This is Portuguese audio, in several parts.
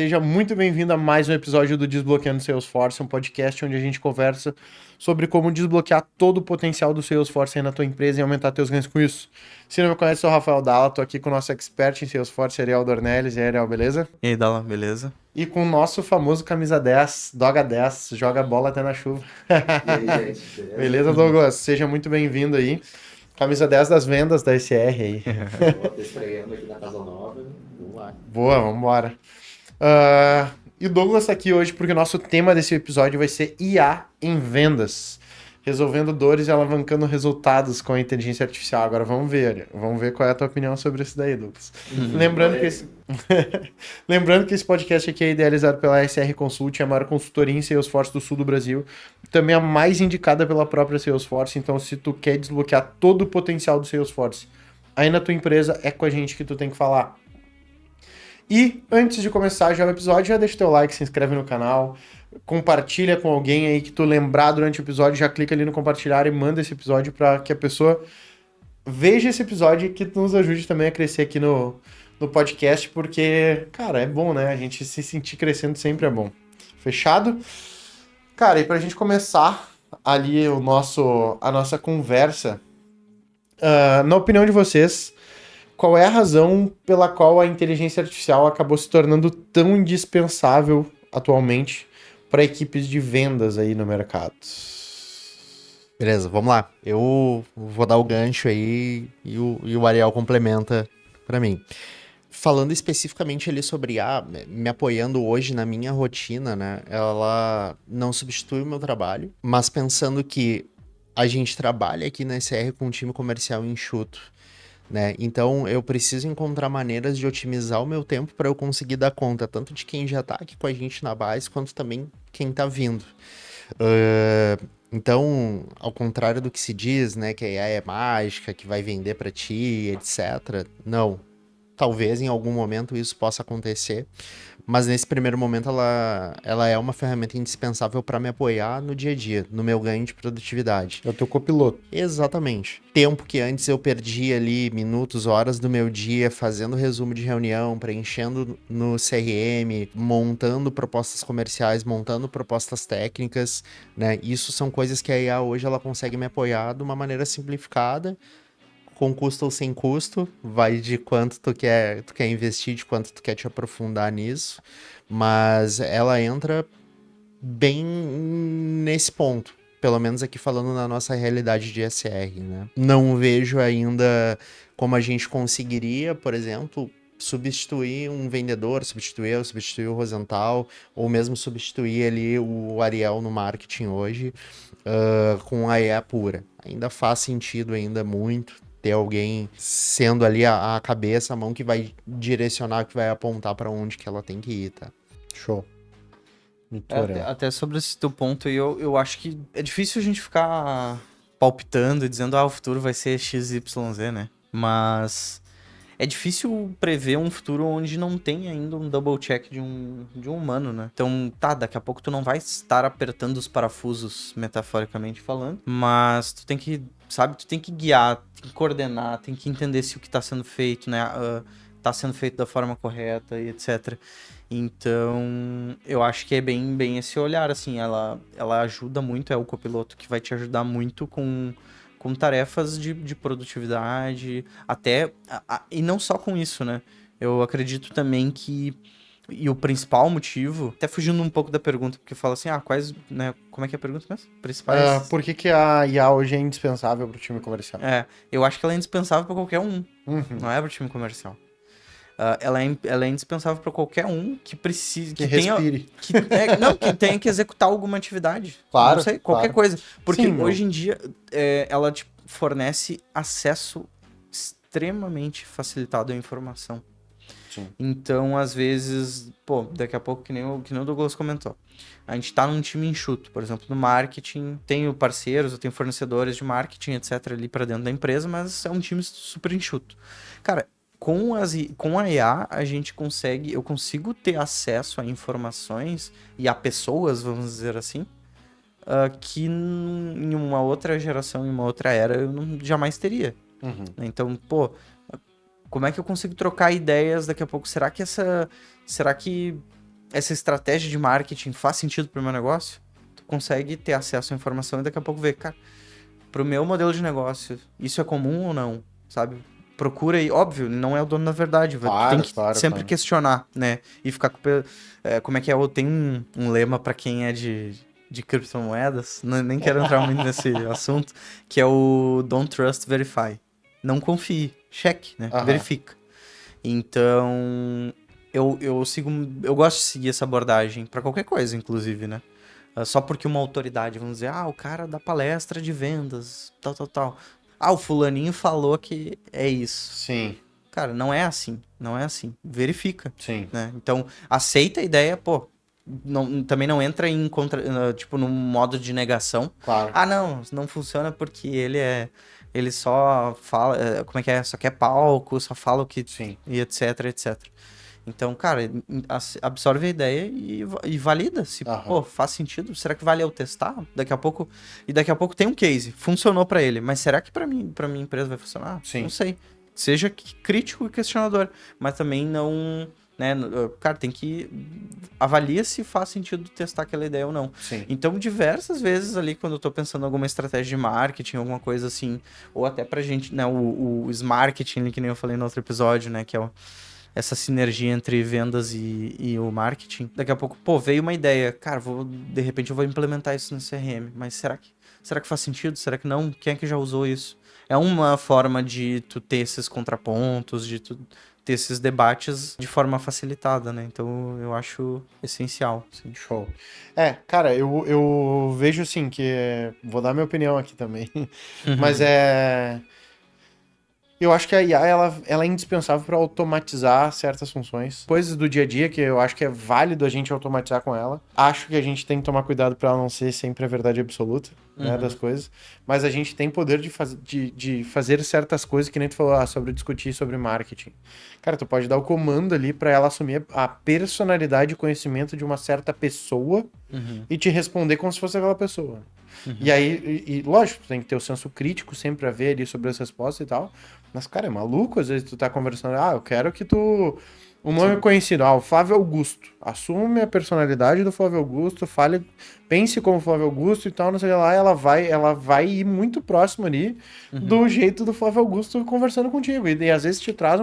Seja muito bem-vindo a mais um episódio do Desbloqueando Salesforce, um podcast onde a gente conversa sobre como desbloquear todo o potencial do Salesforce aí na tua empresa e aumentar teus ganhos com isso. Se não me conhece, eu sou o Rafael Dalla, tô aqui com o nosso expert em Salesforce, Ariel Dornelles. E aí, Ariel, beleza? E aí, Dalla, beleza? E com o nosso famoso camisa 10, Doga 10, joga bola até na chuva. E aí, gente, Beleza, Douglas? Seja muito bem-vindo aí. Camisa 10 das vendas da SR aí. Vou ter estreando aqui na Casa Nova. Vamos lá. Boa, vambora. E o Douglas tá aqui hoje porque o nosso tema desse episódio vai ser IA em vendas. Resolvendo dores e alavancando resultados com a inteligência artificial. Agora vamos ver qual é a tua opinião sobre isso daí, Douglas. Lembrando que esse podcast aqui é idealizado pela SR Consult, a maior consultoria em Salesforce do sul do Brasil. Também a mais indicada pela própria Salesforce. Então, se tu quer desbloquear todo o potencial do Salesforce aí na tua empresa, é com a gente que tu tem que falar. E antes de começar já o episódio, já deixa teu like, se inscreve no canal, compartilha com alguém aí que tu lembrar durante o episódio, já clica ali no compartilhar e manda esse episódio para que a pessoa veja esse episódio e que nos ajude também a crescer aqui no podcast, porque, cara, é bom, né? A gente se sentir crescendo sempre é bom. Fechado? Cara, e pra gente começar ali a nossa conversa, na opinião de vocês, qual é a razão pela qual a inteligência artificial acabou se tornando tão indispensável atualmente para equipes de vendas aí no mercado? Beleza, vamos lá. Eu vou dar o gancho aí e o Ariel complementa para mim. Falando especificamente ali sobre me apoiando hoje na minha rotina, né? Ela não substitui o meu trabalho, mas pensando que a gente trabalha aqui na SR com um time comercial enxuto, né? Então eu preciso encontrar maneiras de otimizar o meu tempo para eu conseguir dar conta tanto de quem já está aqui com a gente na base, quanto também quem está vindo. Então, ao contrário do que se diz, né, que a AI é mágica, que vai vender para ti, etc. Não. Talvez em algum momento isso possa acontecer, mas nesse primeiro momento ela é uma ferramenta indispensável para me apoiar no dia a dia, no meu ganho de produtividade. É o teu copiloto. Exatamente. Tempo que antes eu perdia ali minutos, horas do meu dia fazendo resumo de reunião, preenchendo no CRM, montando propostas comerciais, montando propostas técnicas, né? Isso são coisas que a IA hoje ela consegue me apoiar de uma maneira simplificada, com custo ou sem custo, vai de quanto tu quer investir, de quanto tu quer te aprofundar nisso, mas ela entra bem nesse ponto, pelo menos aqui falando na nossa realidade de SR, né? Não vejo ainda como a gente conseguiria, por exemplo, substituir um vendedor, substituir o Rosenthal, ou mesmo substituir ali o Ariel no marketing hoje, com a IA pura. Ainda faz sentido, ainda muito, ter alguém sendo ali a cabeça, a mão que vai direcionar, que vai apontar para onde que ela tem que ir, tá? Show. Até sobre esse teu ponto aí, eu acho que é difícil a gente ficar palpitando e dizendo, o futuro vai ser XYZ, né? Mas é difícil prever um futuro onde não tem ainda um double check de um humano, né? Então, daqui a pouco tu não vai estar apertando os parafusos, metaforicamente falando, mas tu tem que, tu tem que guiar, tem que coordenar, tem que entender se o que tá sendo feito, né? Tá sendo feito da forma correta e etc. Então, eu acho que é bem esse olhar, assim, ela ajuda muito, é o copiloto que vai te ajudar muito com tarefas de produtividade, até, e não só com isso, né? Eu acredito também que, e o principal motivo, até fugindo um pouco da pergunta, porque fala assim, quais, né, como é que é a pergunta mesmo? Principais... por que a IA hoje é indispensável para o time comercial? Eu acho que ela é indispensável para qualquer um, Não é para o time comercial. Ela é indispensável para qualquer um que precise... Que respire. Que tenha que executar alguma atividade. Claro. Não sei, qualquer coisa. Porque Sim, hoje em dia, ela te fornece acesso extremamente facilitado à informação. Sim. Então, às vezes, daqui a pouco, que nem o Douglas comentou, a gente tá num time enxuto, por exemplo, no marketing, tenho parceiros, eu tenho fornecedores de marketing, etc, ali para dentro da empresa, mas é um time super enxuto. Cara, com a IA, eu consigo ter acesso a informações e a pessoas, vamos dizer assim, que em uma outra geração, em uma outra era, eu jamais teria. Então, como é que eu consigo trocar ideias daqui a pouco? Será que essa estratégia de marketing faz sentido pro meu negócio, tu consegue ter acesso à informação e daqui a pouco ver, cara, pro meu modelo de negócio, isso é comum ou não, sabe? Procura aí, óbvio, não é o dono da verdade, Claro, tem que claro, sempre claro. questionar, né? E ficar com... como é que é? Tem um lema pra quem é de criptomoedas, nem quero entrar muito nesse assunto, que é o Don't Trust, Verify. Não confie, cheque, né? Aham. Verifica. Então, eu gosto de seguir essa abordagem pra qualquer coisa, inclusive, né? Só porque uma autoridade, vamos dizer, o cara dá palestra de vendas, tal. O fulaninho falou que é isso. Sim, Cara, não é assim, não é assim. Verifica, sim. né? Então, aceita a ideia, pô. Também não entra em tipo, num modo de negação. Claro. Não funciona porque ele só fala, como é que é? Só quer palco, só fala o que... Sim. E etc. Então, cara, absorve a ideia e valida se, Aham. faz sentido. Será que vale eu testar? Daqui a pouco tem um case, funcionou pra ele, mas será que pra minha empresa vai funcionar? Sim. Não sei. Seja crítico e questionador, mas também não, né, cara, tem que avalia se faz sentido testar aquela ideia ou não. Sim. Então, diversas vezes ali, quando eu tô pensando em alguma estratégia de marketing, alguma coisa assim, ou até pra gente, né, o marketing, que nem eu falei no outro episódio, né, que é essa sinergia entre vendas e o marketing. Daqui a pouco, veio uma ideia. Cara, de repente eu vou implementar isso no CRM. Mas será que faz sentido? Será que não? Quem é que já usou isso? É uma forma de tu ter esses contrapontos, de tu ter esses debates de forma facilitada, né? Então eu acho essencial. Assim. Show. Cara, eu vejo assim que... Vou dar minha opinião aqui também. Mas eu acho que a IA, ela é indispensável para automatizar certas funções. Coisas do dia a dia que eu acho que é válido a gente automatizar com ela. Acho que a gente tem que tomar cuidado para ela não ser sempre a verdade absoluta, né, das coisas. Mas a gente tem poder de fazer certas coisas, que nem tu falou, sobre discutir sobre marketing. Cara, tu pode dar o comando ali para ela assumir a personalidade e conhecimento de uma certa pessoa e te responder como se fosse aquela pessoa. E aí, lógico, tu tem que ter o senso crítico sempre a ver ali sobre as respostas e tal. Mas, cara, é maluco, às vezes tu tá conversando, eu quero que tu... Um nome conhecido, o Flávio Augusto. Assume a personalidade do Flávio Augusto, pense como Flávio Augusto e tal, não sei lá, ela vai ir muito próximo ali do jeito do Flávio Augusto conversando contigo. E às vezes te traz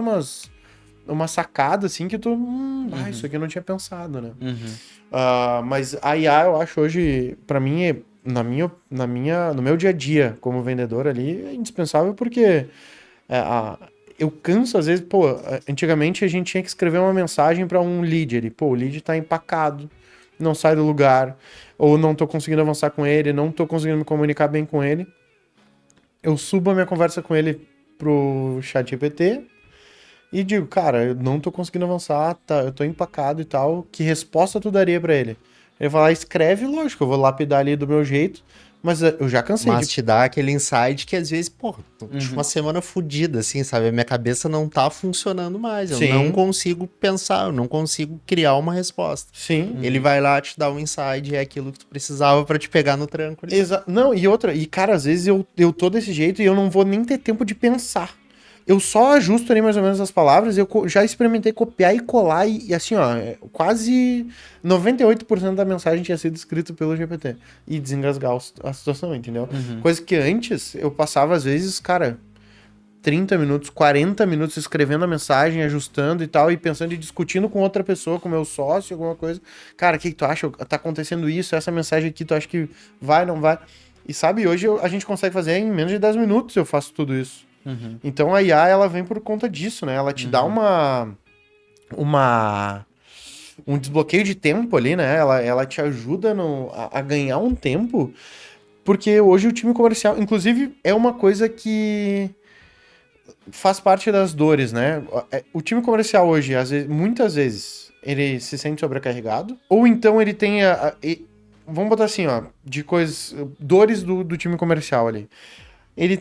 uma sacada, assim, que tu... isso aqui eu não tinha pensado, né? Mas a IA, eu acho hoje, pra mim, no meu dia a dia como vendedor ali, é indispensável porque eu canso, às vezes, antigamente a gente tinha que escrever uma mensagem pra um lead ali, o lead tá empacado, não sai do lugar, ou não tô conseguindo avançar com ele, não tô conseguindo me comunicar bem com ele. Eu subo a minha conversa com ele pro ChatGPT e digo, cara, eu não tô conseguindo avançar, eu tô empacado e tal, que resposta tu daria pra ele? Ele vai lá e escreve, lógico, eu vou lapidar ali do meu jeito, mas eu já cansei. Mas te dá aquele insight que às vezes, tô uma semana fodida, assim, sabe? A minha cabeça não tá funcionando mais, eu não consigo pensar, eu não consigo criar uma resposta. Sim. Ele vai lá te dar um insight, é aquilo que tu precisava pra te pegar no tranco ali. Não, e cara, às vezes eu tô desse jeito e eu não vou nem ter tempo de pensar. Eu só ajusto ali mais ou menos as palavras, eu já experimentei copiar e colar e assim, quase 98% da mensagem tinha sido escrita pelo GPT. E desengasgar a situação, entendeu? Coisa que antes eu passava, às vezes, cara, 30 minutos, 40 minutos escrevendo a mensagem, ajustando e tal, e pensando e discutindo com outra pessoa, com meu sócio, alguma coisa. Cara, o que tu acha? Tá acontecendo isso, essa mensagem aqui, tu acha que vai, não vai? E sabe, hoje a gente consegue fazer em menos de 10 minutos eu faço tudo isso. Então a IA, ela vem por conta disso, né? Ela te dá um desbloqueio de tempo ali, né? Ela te ajuda a ganhar um tempo, porque hoje o time comercial, inclusive, é uma coisa que faz parte das dores, né? O time comercial hoje, muitas vezes, ele se sente sobrecarregado, ou então ele tem vamos botar assim, de coisas, dores do time comercial ali. Ele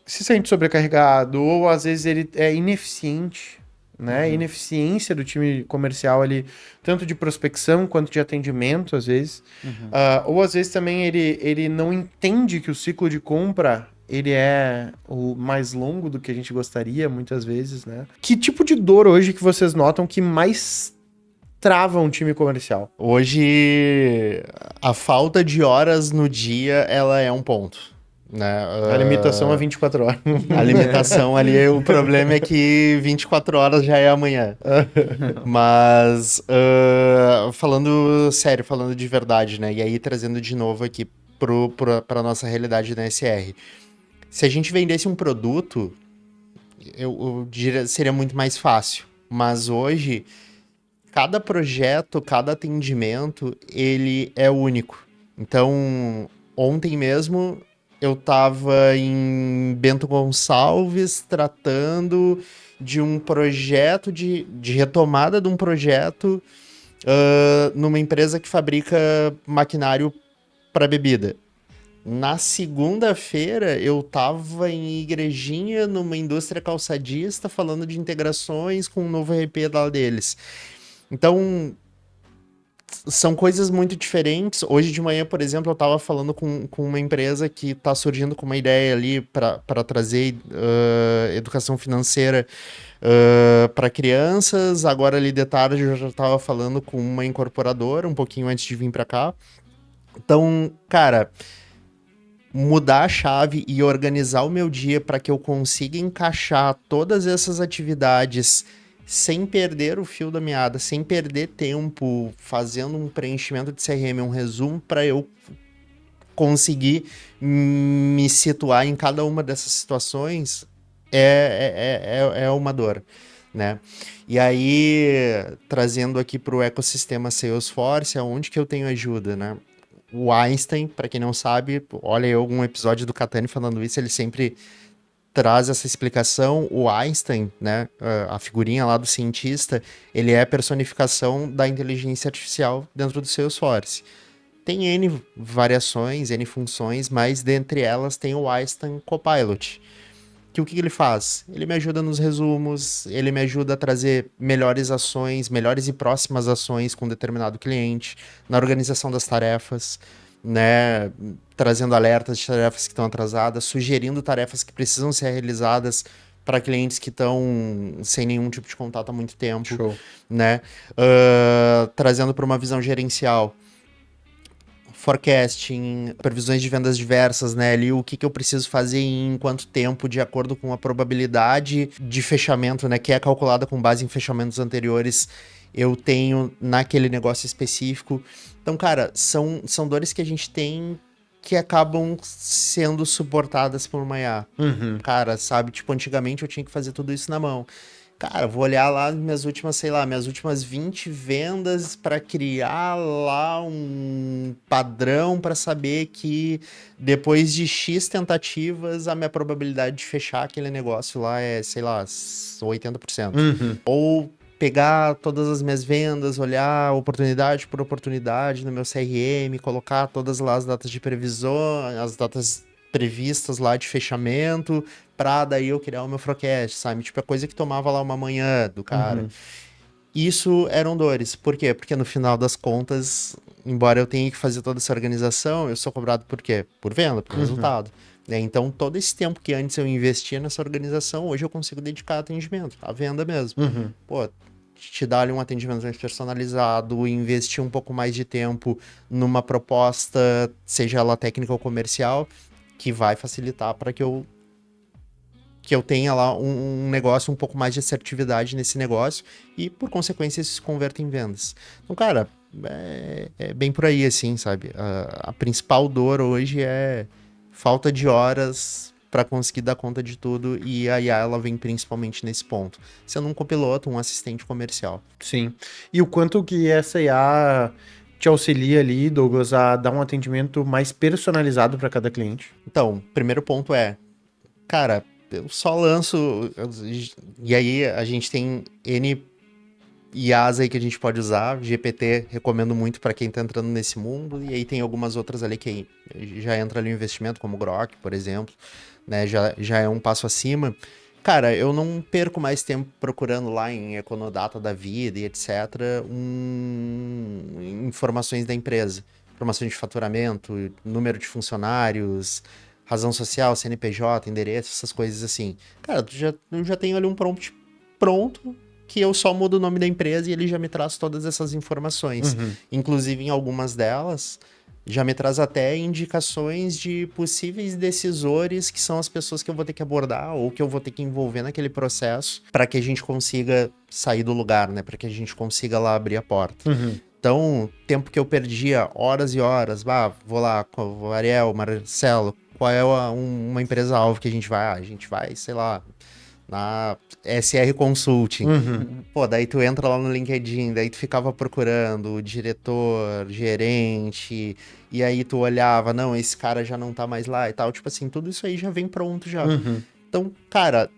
se sente sobrecarregado, ou às vezes ele é ineficiente, né? Ineficiência do time comercial ali, tanto de prospecção quanto de atendimento, às vezes. Ou às vezes também ele não entende que o ciclo de compra, ele é o mais longo do que a gente gostaria, muitas vezes, né? Que tipo de dor hoje que vocês notam que mais trava um time comercial? Hoje, a falta de horas no dia, ela é um ponto, né? A limitação é 24 horas. A limitação ali, o problema é que 24 horas já é amanhã. Mas, falando sério, falando de verdade, né? E aí, trazendo de novo aqui pra nossa realidade da SR. Se a gente vendesse um produto, eu diria seria muito mais fácil. Mas hoje, cada projeto, cada atendimento, ele é único. Então, ontem mesmo, eu tava em Bento Gonçalves tratando de um projeto, de retomada de um projeto numa empresa que fabrica maquinário para bebida. Na segunda-feira, eu tava em Igrejinha, numa indústria calçadista, falando de integrações com um novo RP lá deles. Então, são coisas muito diferentes. Hoje de manhã, por exemplo, eu tava falando com uma empresa que tá surgindo com uma ideia ali para trazer educação financeira para crianças. Agora, ali de tarde, eu já tava falando com uma incorporadora, um pouquinho antes de vir para cá. Então, cara, mudar a chave e organizar o meu dia para que eu consiga encaixar todas essas atividades sem perder o fio da meada, sem perder tempo, fazendo um preenchimento de CRM, um resumo para eu conseguir me situar em cada uma dessas situações, é uma dor, né? E aí, trazendo aqui para o ecossistema Salesforce, é onde que eu tenho ajuda, né? O Einstein, para quem não sabe, olha aí algum episódio do Catani falando isso, ele sempre traz essa explicação. O Einstein, né, a figurinha lá do cientista, ele é a personificação da inteligência artificial dentro do Salesforce. Tem N variações, N funções, mas dentre elas tem o Einstein Copilot. Que o que ele faz? Ele me ajuda nos resumos, ele me ajuda a trazer melhores ações, melhores e próximas ações com determinado cliente, na organização das tarefas, né? Trazendo alertas de tarefas que estão atrasadas, sugerindo tarefas que precisam ser realizadas para clientes que estão sem nenhum tipo de contato há muito tempo. Show. Né? Trazendo para uma visão gerencial. Forecasting, previsões de vendas diversas, né? Ali o que eu preciso fazer em quanto tempo, de acordo com a probabilidade de fechamento, né? Que é calculada com base em fechamentos anteriores, eu tenho naquele negócio específico. Então, cara, são dores que a gente tem que acabam sendo suportadas por uma IA. Uhum. Cara, sabe? Tipo, antigamente eu tinha que fazer tudo isso na mão. Cara, vou olhar lá minhas últimas 20 vendas para criar lá um padrão para saber que depois de X tentativas, a minha probabilidade de fechar aquele negócio lá é, 80%. Uhum. Ou pegar todas as minhas vendas, olhar oportunidade por oportunidade no meu CRM, colocar todas lá as datas de previsão, as datas previstas lá de fechamento, pra daí eu criar o meu forecast, sabe? Tipo, a coisa que tomava lá uma manhã do cara. Uhum. Isso eram dores. Por quê? Porque no final das contas, embora eu tenha que fazer toda essa organização, eu sou cobrado por quê? Por venda, por resultado. Né? Então, todo esse tempo que antes eu investia nessa organização, hoje eu consigo dedicar a atendimento, a venda mesmo. Uhum. Pô, te dar ali um atendimento mais personalizado, investir um pouco mais de tempo numa proposta, seja ela técnica ou comercial, que vai facilitar para que eu tenha lá um negócio, um pouco mais de assertividade nesse negócio e, por consequência, isso se converta em vendas. Então, cara, é bem por aí, assim, sabe? A principal dor hoje é falta de horas para conseguir dar conta de tudo, e a IA, ela vem principalmente nesse ponto. Sendo um copiloto, um assistente comercial. Sim. E o quanto que essa IA te auxilia ali, Douglas, a dar um atendimento mais personalizado para cada cliente? Então, primeiro ponto é, cara, eu só lanço, e aí a gente tem N IAs aí que a gente pode usar, GPT recomendo muito para quem tá entrando nesse mundo, e aí tem algumas outras ali que já entra ali o investimento, como o Grok, por exemplo, né, já é um passo acima. Cara, eu não perco mais tempo procurando lá em Econodata da vida e etc. Informações da empresa. Informações de faturamento, número de funcionários, razão social, CNPJ, endereço, essas coisas assim. Cara, eu já tenho ali um prompt pronto que eu só mudo o nome da empresa e ele já me traz todas essas informações. Inclusive, em algumas delas, já me traz até indicações de possíveis decisores que são as pessoas que eu vou ter que abordar ou que eu vou ter que envolver naquele processo para que a gente consiga sair do lugar, né? Para que a gente consiga lá abrir a porta. Então, tempo que eu perdia, horas e horas, vou lá com o Ariel, Marcelo, qual é uma empresa-alvo que a gente vai? A gente vai, sei lá, na SR Consulting. Pô, daí tu entra lá no LinkedIn, daí tu ficava procurando o diretor, gerente, e aí tu olhava, não, esse cara já não tá mais lá e tal. Tipo assim, tudo isso aí já vem pronto já. Então, cara,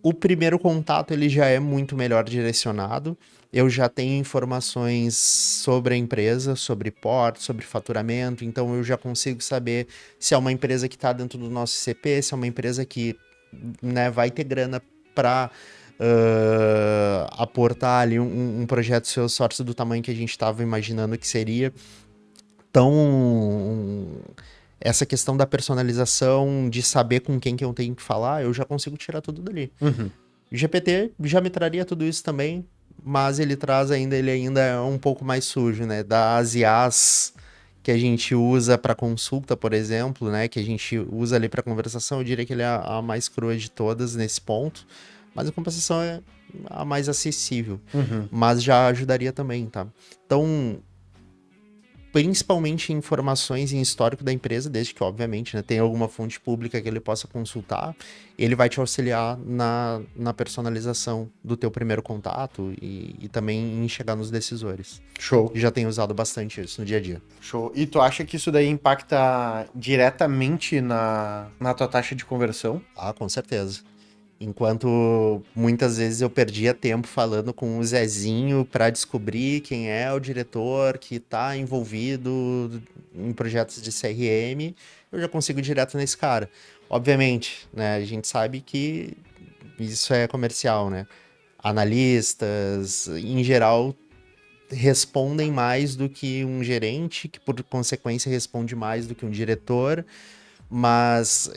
o primeiro contato ele já é muito melhor direcionado. Eu já tenho informações sobre a empresa, sobre porte, sobre faturamento, então eu já consigo saber se é uma empresa que está dentro do nosso CP, se é uma empresa que, né, vai ter grana para aportar ali um projeto Salesforce do tamanho que a gente estava imaginando que seria. Então, essa questão da personalização, de saber com quem que eu tenho que falar, eu já consigo tirar tudo dali. O GPT já me traria tudo isso também, mas ele ainda é um pouco mais sujo, né? Das IAs que a gente usa para consulta, por exemplo, né? Que a gente usa ali para conversação, eu diria que ele é a mais crua de todas nesse ponto, mas a compensação é a mais acessível, mas já ajudaria também, tá? Então, principalmente informações em histórico da empresa, desde que, obviamente, né, tenha alguma fonte pública que ele possa consultar, ele vai te auxiliar na personalização do teu primeiro contato e também em chegar nos decisores. Show. Já tenho usado bastante isso no dia a dia. Show. E tu acha que isso daí impacta diretamente na tua taxa de conversão? Ah, com certeza. Enquanto muitas vezes eu perdia tempo falando com o Zezinho para descobrir quem é o diretor que está envolvido em projetos de CRM, eu já consigo direto nesse cara. Obviamente, né, a gente sabe que isso é comercial, né? Analistas, em geral, respondem mais do que um gerente, que por consequência responde mais do que um diretor, mas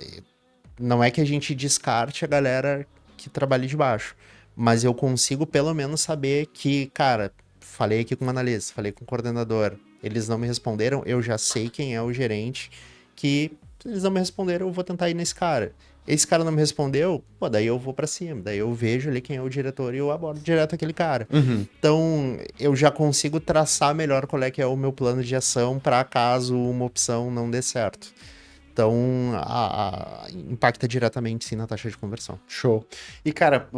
não é que a gente descarte a galera que trabalha de baixo, mas eu consigo pelo menos saber que, cara, falei aqui com o analista, falei com o coordenador, eles não me responderam, eu já sei quem é o gerente, que se eles não me responderam, eu vou tentar ir nesse cara. Esse cara não me respondeu, pô, daí eu vou pra cima, daí eu vejo ali quem é o diretor e eu abordo direto aquele cara. Então, eu já consigo traçar melhor qual é que é o meu plano de ação para caso uma opção não dê certo. Então, impacta diretamente, sim, na taxa de conversão. Show. E, cara,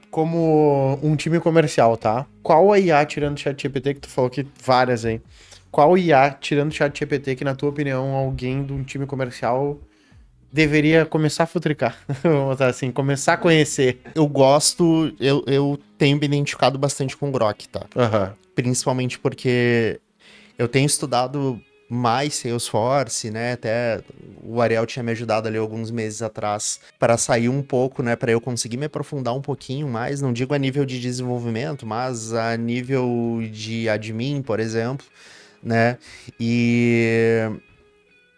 como um time comercial, tá? Qual a IA, tirando o ChatGPT, que tu falou que várias aí, qual IA, tirando o ChatGPT, que na tua opinião, alguém de um time comercial deveria começar a futricar? Vamos botar assim, começar a conhecer. Eu tenho me identificado bastante com o Grok, tá? Principalmente porque eu tenho estudado mais Salesforce, né? Até o Ariel tinha me ajudado ali alguns meses atrás para sair um pouco, né? Para eu conseguir me aprofundar um pouquinho mais, não digo a nível de desenvolvimento, mas a nível de admin, por exemplo, né? E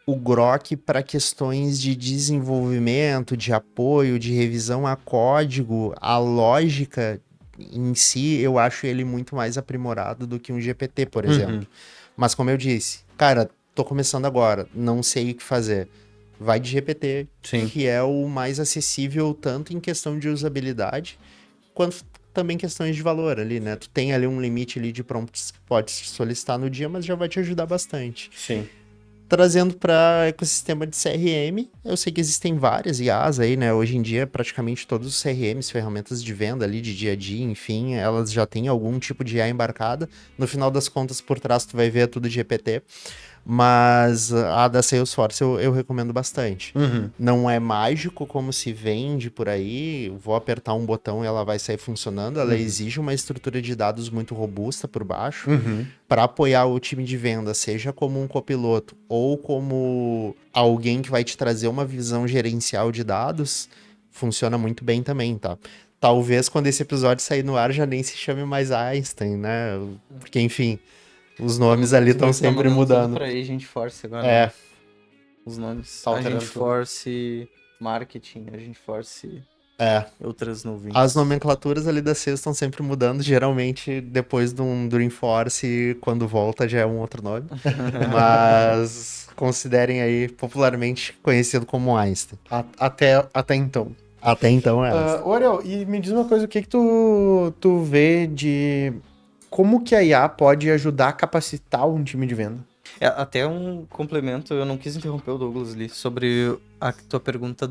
o Grok para questões de desenvolvimento, de apoio, de revisão a código, a lógica em si, eu acho ele muito mais aprimorado do que um GPT, por exemplo. Mas como eu disse, cara, tô começando agora, não sei o que fazer. Vai de GPT, Sim, que é o mais acessível tanto em questão de usabilidade, quanto também questões de valor ali, né? Tu tem ali um limite ali de prompts que pode solicitar no dia, mas já vai te ajudar bastante. sim. Trazendo para ecossistema de CRM, eu sei que existem várias IAs aí, né? Hoje em dia, praticamente todos os CRMs, ferramentas de venda ali, de dia a dia, enfim, elas já têm algum tipo de IA embarcada. No final das contas, por trás, tu vai ver tudo de GPT. Mas a da Salesforce eu recomendo bastante. Não é mágico como se vende por aí, vou apertar um botão e ela vai sair funcionando. Ela exige uma estrutura de dados muito robusta por baixo para apoiar o time de venda, seja como um copiloto ou como alguém que vai te trazer uma visão gerencial de dados, funciona muito bem também, tá? Talvez quando esse episódio sair no ar já nem se chame mais Einstein, né? Porque, enfim, os nomes ali estão sempre mudando. Pra Agent Force agora. É. Né? Os nomes. Tá alterando Agent Force Marketing, Agent Force outras nuvens. As nomenclaturas ali da CES estão sempre mudando, geralmente depois de um Dreamforce, quando volta já é um outro nome. Mas considerem aí popularmente conhecido como Einstein. Até então. Até então é. Oriol, e me diz uma coisa, o que tu vê de como que a IA pode ajudar a capacitar um time de venda? Até um complemento, eu não quis interromper o Douglas ali, sobre a tua pergunta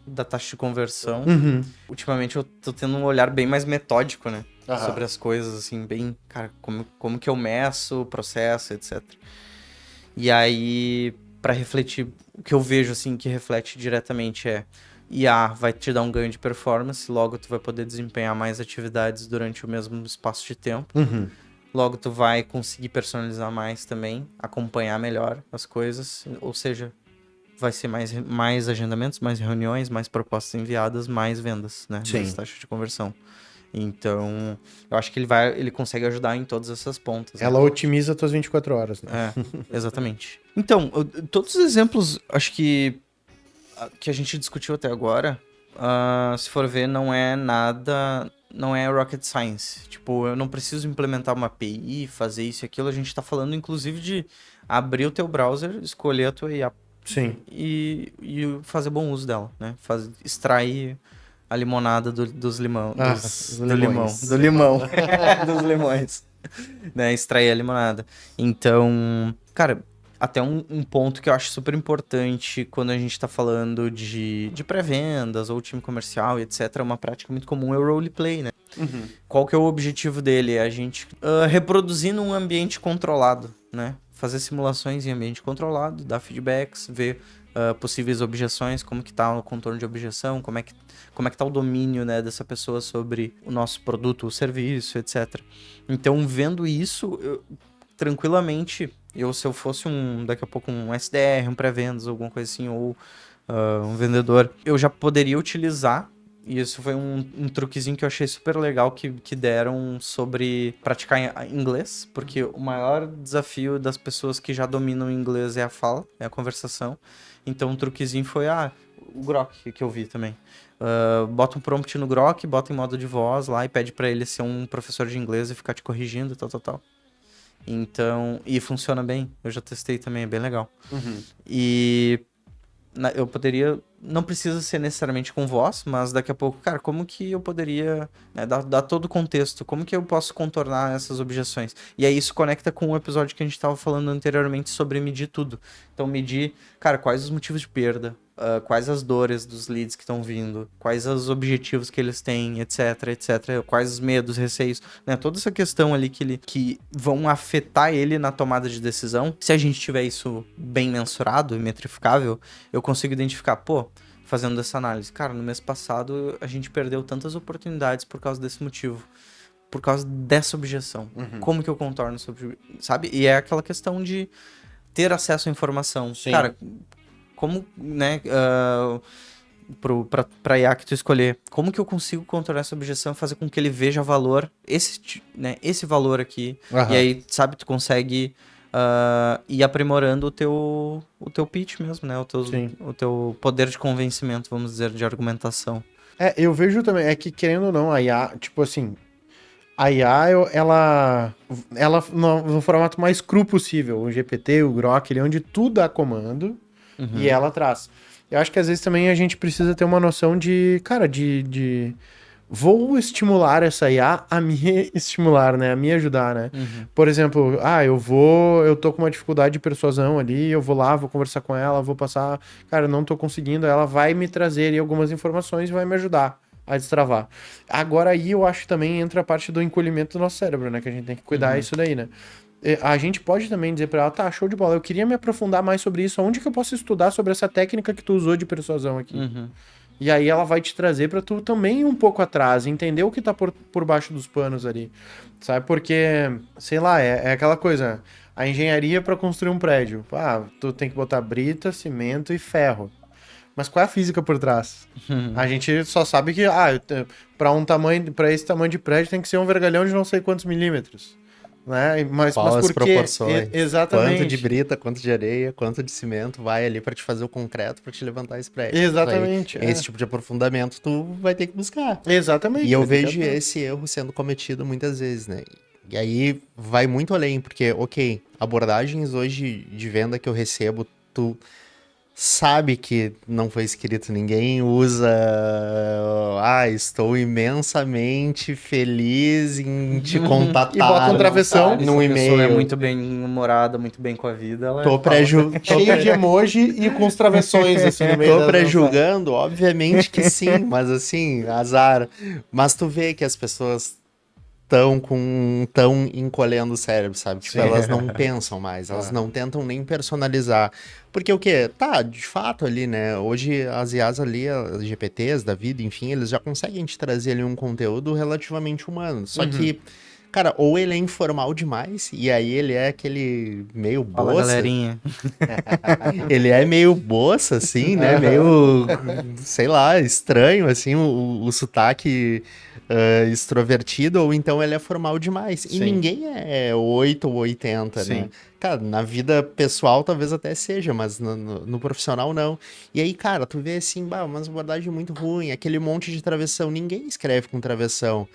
da taxa de conversão. Uhum. Ultimamente eu tô tendo um olhar bem mais metódico, né? Aham. Sobre as coisas, assim, bem, cara, como que eu meço o processo, etc. E aí, pra refletir, o que eu vejo, assim, que reflete diretamente é IA vai te dar um ganho de performance, logo tu vai poder desempenhar mais atividades durante o mesmo espaço de tempo. Uhum. Logo, tu vai conseguir personalizar mais também, acompanhar melhor as coisas, ou seja, vai ser mais agendamentos, mais reuniões, mais propostas enviadas, mais vendas, né? Sim. Mais taxa de conversão. Então, eu acho que ele consegue ajudar em todas essas pontas. Ela otimiza tuas 24 horas, né? Exatamente. Então, todos os exemplos, acho que a gente discutiu até agora, se for ver, não é rocket science. Tipo, eu não preciso implementar uma API, fazer isso e aquilo. A gente tá falando, inclusive, de abrir o teu browser, escolher a tua IA Sim. e fazer bom uso dela, né? Extrair a limonada dos limão. Dos limões. Né? Extrair a limonada. Então, cara, até um ponto que eu acho super importante quando a gente tá falando de pré-vendas ou time comercial e etc. É uma prática muito comum, é o roleplay, né? Uhum. Qual que é o objetivo dele? É a gente reproduzir num ambiente controlado, né? Fazer simulações em ambiente controlado, dar feedbacks, ver possíveis objeções, como que tá o contorno de objeção, como é que tá o domínio, né, dessa pessoa sobre o nosso produto, o serviço, etc. Então, vendo isso, tranquilamente, se eu fosse daqui a pouco um SDR, um pré-vendas, alguma coisa assim, ou um vendedor, eu já poderia utilizar. E isso foi um truquezinho que eu achei super legal que deram sobre praticar inglês, porque o maior desafio das pessoas que já dominam o inglês é a fala, é a conversação. Então, um truquezinho foi, o Grok, que eu vi também. Bota um prompt no Grok, bota em modo de voz lá e pede pra ele ser um professor de inglês e ficar te corrigindo, tal. Então, e funciona bem. Eu já testei também, é bem legal. Uhum. E eu poderia, não precisa ser necessariamente com voz, mas daqui a pouco, cara, como que eu poderia, né, dar todo o contexto, como que eu posso contornar essas objeções? E aí isso conecta com o episódio que a gente estava falando anteriormente sobre medir tudo. Então medir, cara, quais os motivos de perda, quais as dores dos leads que estão vindo, quais os objetivos que eles têm, etc, quais os medos, receios, né? Toda essa questão ali que vão afetar ele na tomada de decisão. Se a gente tiver isso bem mensurado e metrificável, eu consigo identificar, fazendo essa análise. Cara, no mês passado a gente perdeu tantas oportunidades por causa desse motivo. Por causa dessa objeção. Uhum. Como que eu contorno sobre... Sabe? E é aquela questão de ter acesso à informação. Sim. Cara, como, né, pra IA que tu escolher, como que eu consigo contornar essa objeção e fazer com que ele veja valor, esse valor aqui, Aham. e aí, sabe, tu consegue ir aprimorando o teu pitch mesmo, né, Sim. o teu poder de convencimento, vamos dizer, de argumentação. Eu vejo também, que querendo ou não, a IA, tipo assim, a IA, ela no formato mais cru possível, o GPT, o Grok, ele é onde tudo dá comando, e ela traz. Eu acho que às vezes também a gente precisa ter uma noção de, cara, vou estimular essa IA a me estimular, né? A me ajudar, né? Por exemplo, eu tô com uma dificuldade de persuasão ali, eu vou lá, vou conversar com ela, vou passar, cara, não tô conseguindo, ela vai me trazer ali algumas informações e vai me ajudar a destravar. Agora aí eu acho que também entra a parte do encolhimento do nosso cérebro, né? Que a gente tem que cuidar isso daí, né? A gente pode também dizer pra ela, tá, show de bola, eu queria me aprofundar mais sobre isso, onde que eu posso estudar sobre essa técnica que tu usou de persuasão aqui? E aí ela vai te trazer pra tu também ir um pouco atrás, entender o que tá por baixo dos panos ali, sabe? Porque, sei lá, é aquela coisa, a engenharia pra construir um prédio, tu tem que botar brita, cimento e ferro. Mas qual é a física por trás? A gente só sabe que, pra esse tamanho de prédio tem que ser um vergalhão de não sei quantos milímetros. né? Mas Qual as porque proporções? exatamente. Quanto de brita, quanto de areia, quanto de cimento vai ali pra te fazer o concreto, pra te levantar esse prédio. Exatamente. Isso aí, esse tipo de aprofundamento tu vai ter que buscar. Exatamente. E eu vai ter que vejo atuar. esse erro sendo cometido muitas vezes, né? E aí vai muito além, porque, ok, abordagens hoje de venda que eu recebo, tu sabe que não foi escrito, ninguém usa. Ah, estou imensamente feliz em te contatar. E bota um travessão Se no a pessoa é e-mail. muito bem humorada, muito bem com a vida, ela Tô fala- cheio de emoji e com os travessões assim no meio Tô das pré-julgando, obviamente que sim, mas assim, azar. Mas tu vê que as pessoas tão encolhendo o cérebro, sabe? Tipo, Sim. elas não pensam mais, elas não tentam nem personalizar. Porque o quê? Tá, de fato ali, né? Hoje as IAs ali, as GPTs da vida, enfim, eles já conseguem te trazer ali um conteúdo relativamente humano. Só que, cara, ou ele é informal demais, e aí ele é aquele meio Fala, boça. galerinha. Ele é meio boça, assim, né? Meio, sei lá, estranho, assim, o sotaque extrovertido, ou então ele é formal demais. E Sim. ninguém é 8 ou 80, né? Sim. Cara, na vida pessoal talvez até seja, mas no profissional não. E aí, cara, tu vê assim, bah, umas abordagens muito ruim, aquele monte de travessão. Ninguém escreve com travessão.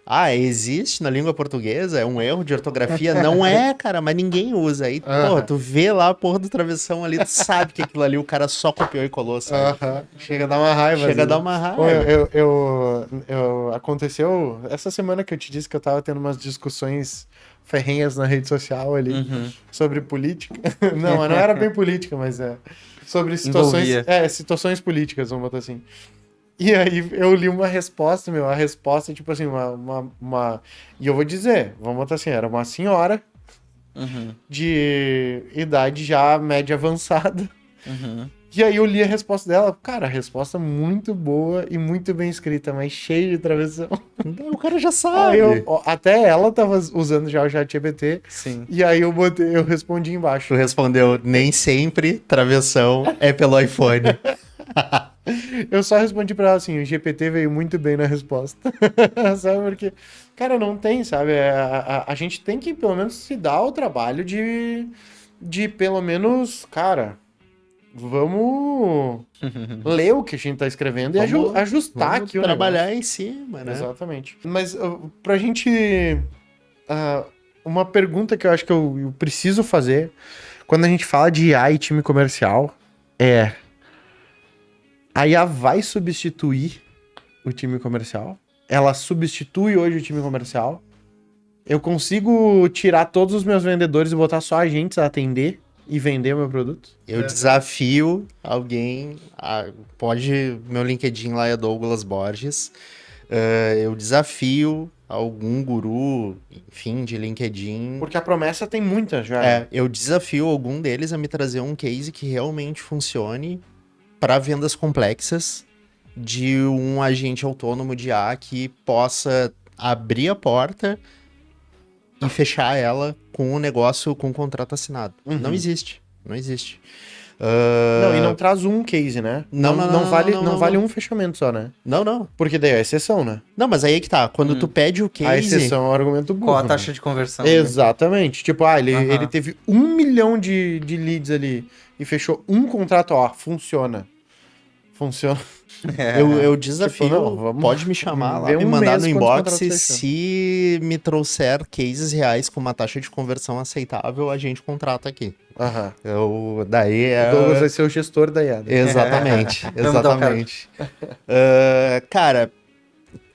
Ah, existe na língua portuguesa? É um erro de ortografia? Não é, cara, mas ninguém usa. Aí, porra, tu vê lá a porra do travessão ali, tu sabe que aquilo ali o cara só copiou e colou, sabe? Chega a dar uma raiva. Chega a assim. dar uma raiva. Pô, aconteceu essa semana que eu te disse que eu tava tendo umas discussões ferrenhas na rede social ali sobre política. Não, mas não era bem política, mas sobre situações políticas, vamos botar assim. E aí eu li uma resposta, a resposta, tipo assim, E eu vou dizer, vamos botar assim, era uma senhora de idade já média avançada. E aí eu li a resposta dela, cara, a resposta muito boa e muito bem escrita, mas cheia de travessão. O cara já sabe. Até ela tava usando já o ChatGPT. Sim. E aí eu respondi embaixo. Tu respondeu, nem sempre travessão é pelo iPhone. Eu só respondi pra ela assim, o GPT veio muito bem na resposta. Sabe, porque, cara, não tem, sabe? A gente tem que, pelo menos, se dar o trabalho de pelo menos, cara, vamos ler o que a gente tá escrevendo e ajustar Vamos aqui o trabalhar negócio. em cima, né? Exatamente. Mas pra gente... uma pergunta que eu acho que eu preciso fazer quando a gente fala de IA e time comercial é... A IA vai substituir o time comercial? Ela substitui hoje o time comercial? Eu consigo tirar todos os meus vendedores e botar só agentes a atender e vender o meu produto? Eu desafio alguém, meu LinkedIn lá é Douglas Borges, eu desafio algum guru, enfim, de LinkedIn. Porque a promessa tem muita já. Eu desafio algum deles a me trazer um case que realmente funcione para vendas complexas de um agente autônomo de IA que possa abrir a porta e fechar ela com um negócio, com um contrato assinado. Não existe. Não existe. Não, e não traz um case, né? Não vale um fechamento só, né? Não. Porque daí é exceção, né? Não, mas aí é que tá. Quando tu pede o case... A exceção é um argumento burro. Qual a né? taxa de conversão? Né? Exatamente. Tipo, ele teve 1 milhão de leads ali e fechou um contrato, funciona. Eu desafio, Tipo, pode me chamar lá, vê me um mandar mês no quantos inbox contratos se me trouxer cases reais com uma taxa de conversão aceitável, a gente contrata aqui. Aham. Daí O Douglas vai ser o gestor da IA. Exatamente, Vamos dar o cara. exatamente. Cara,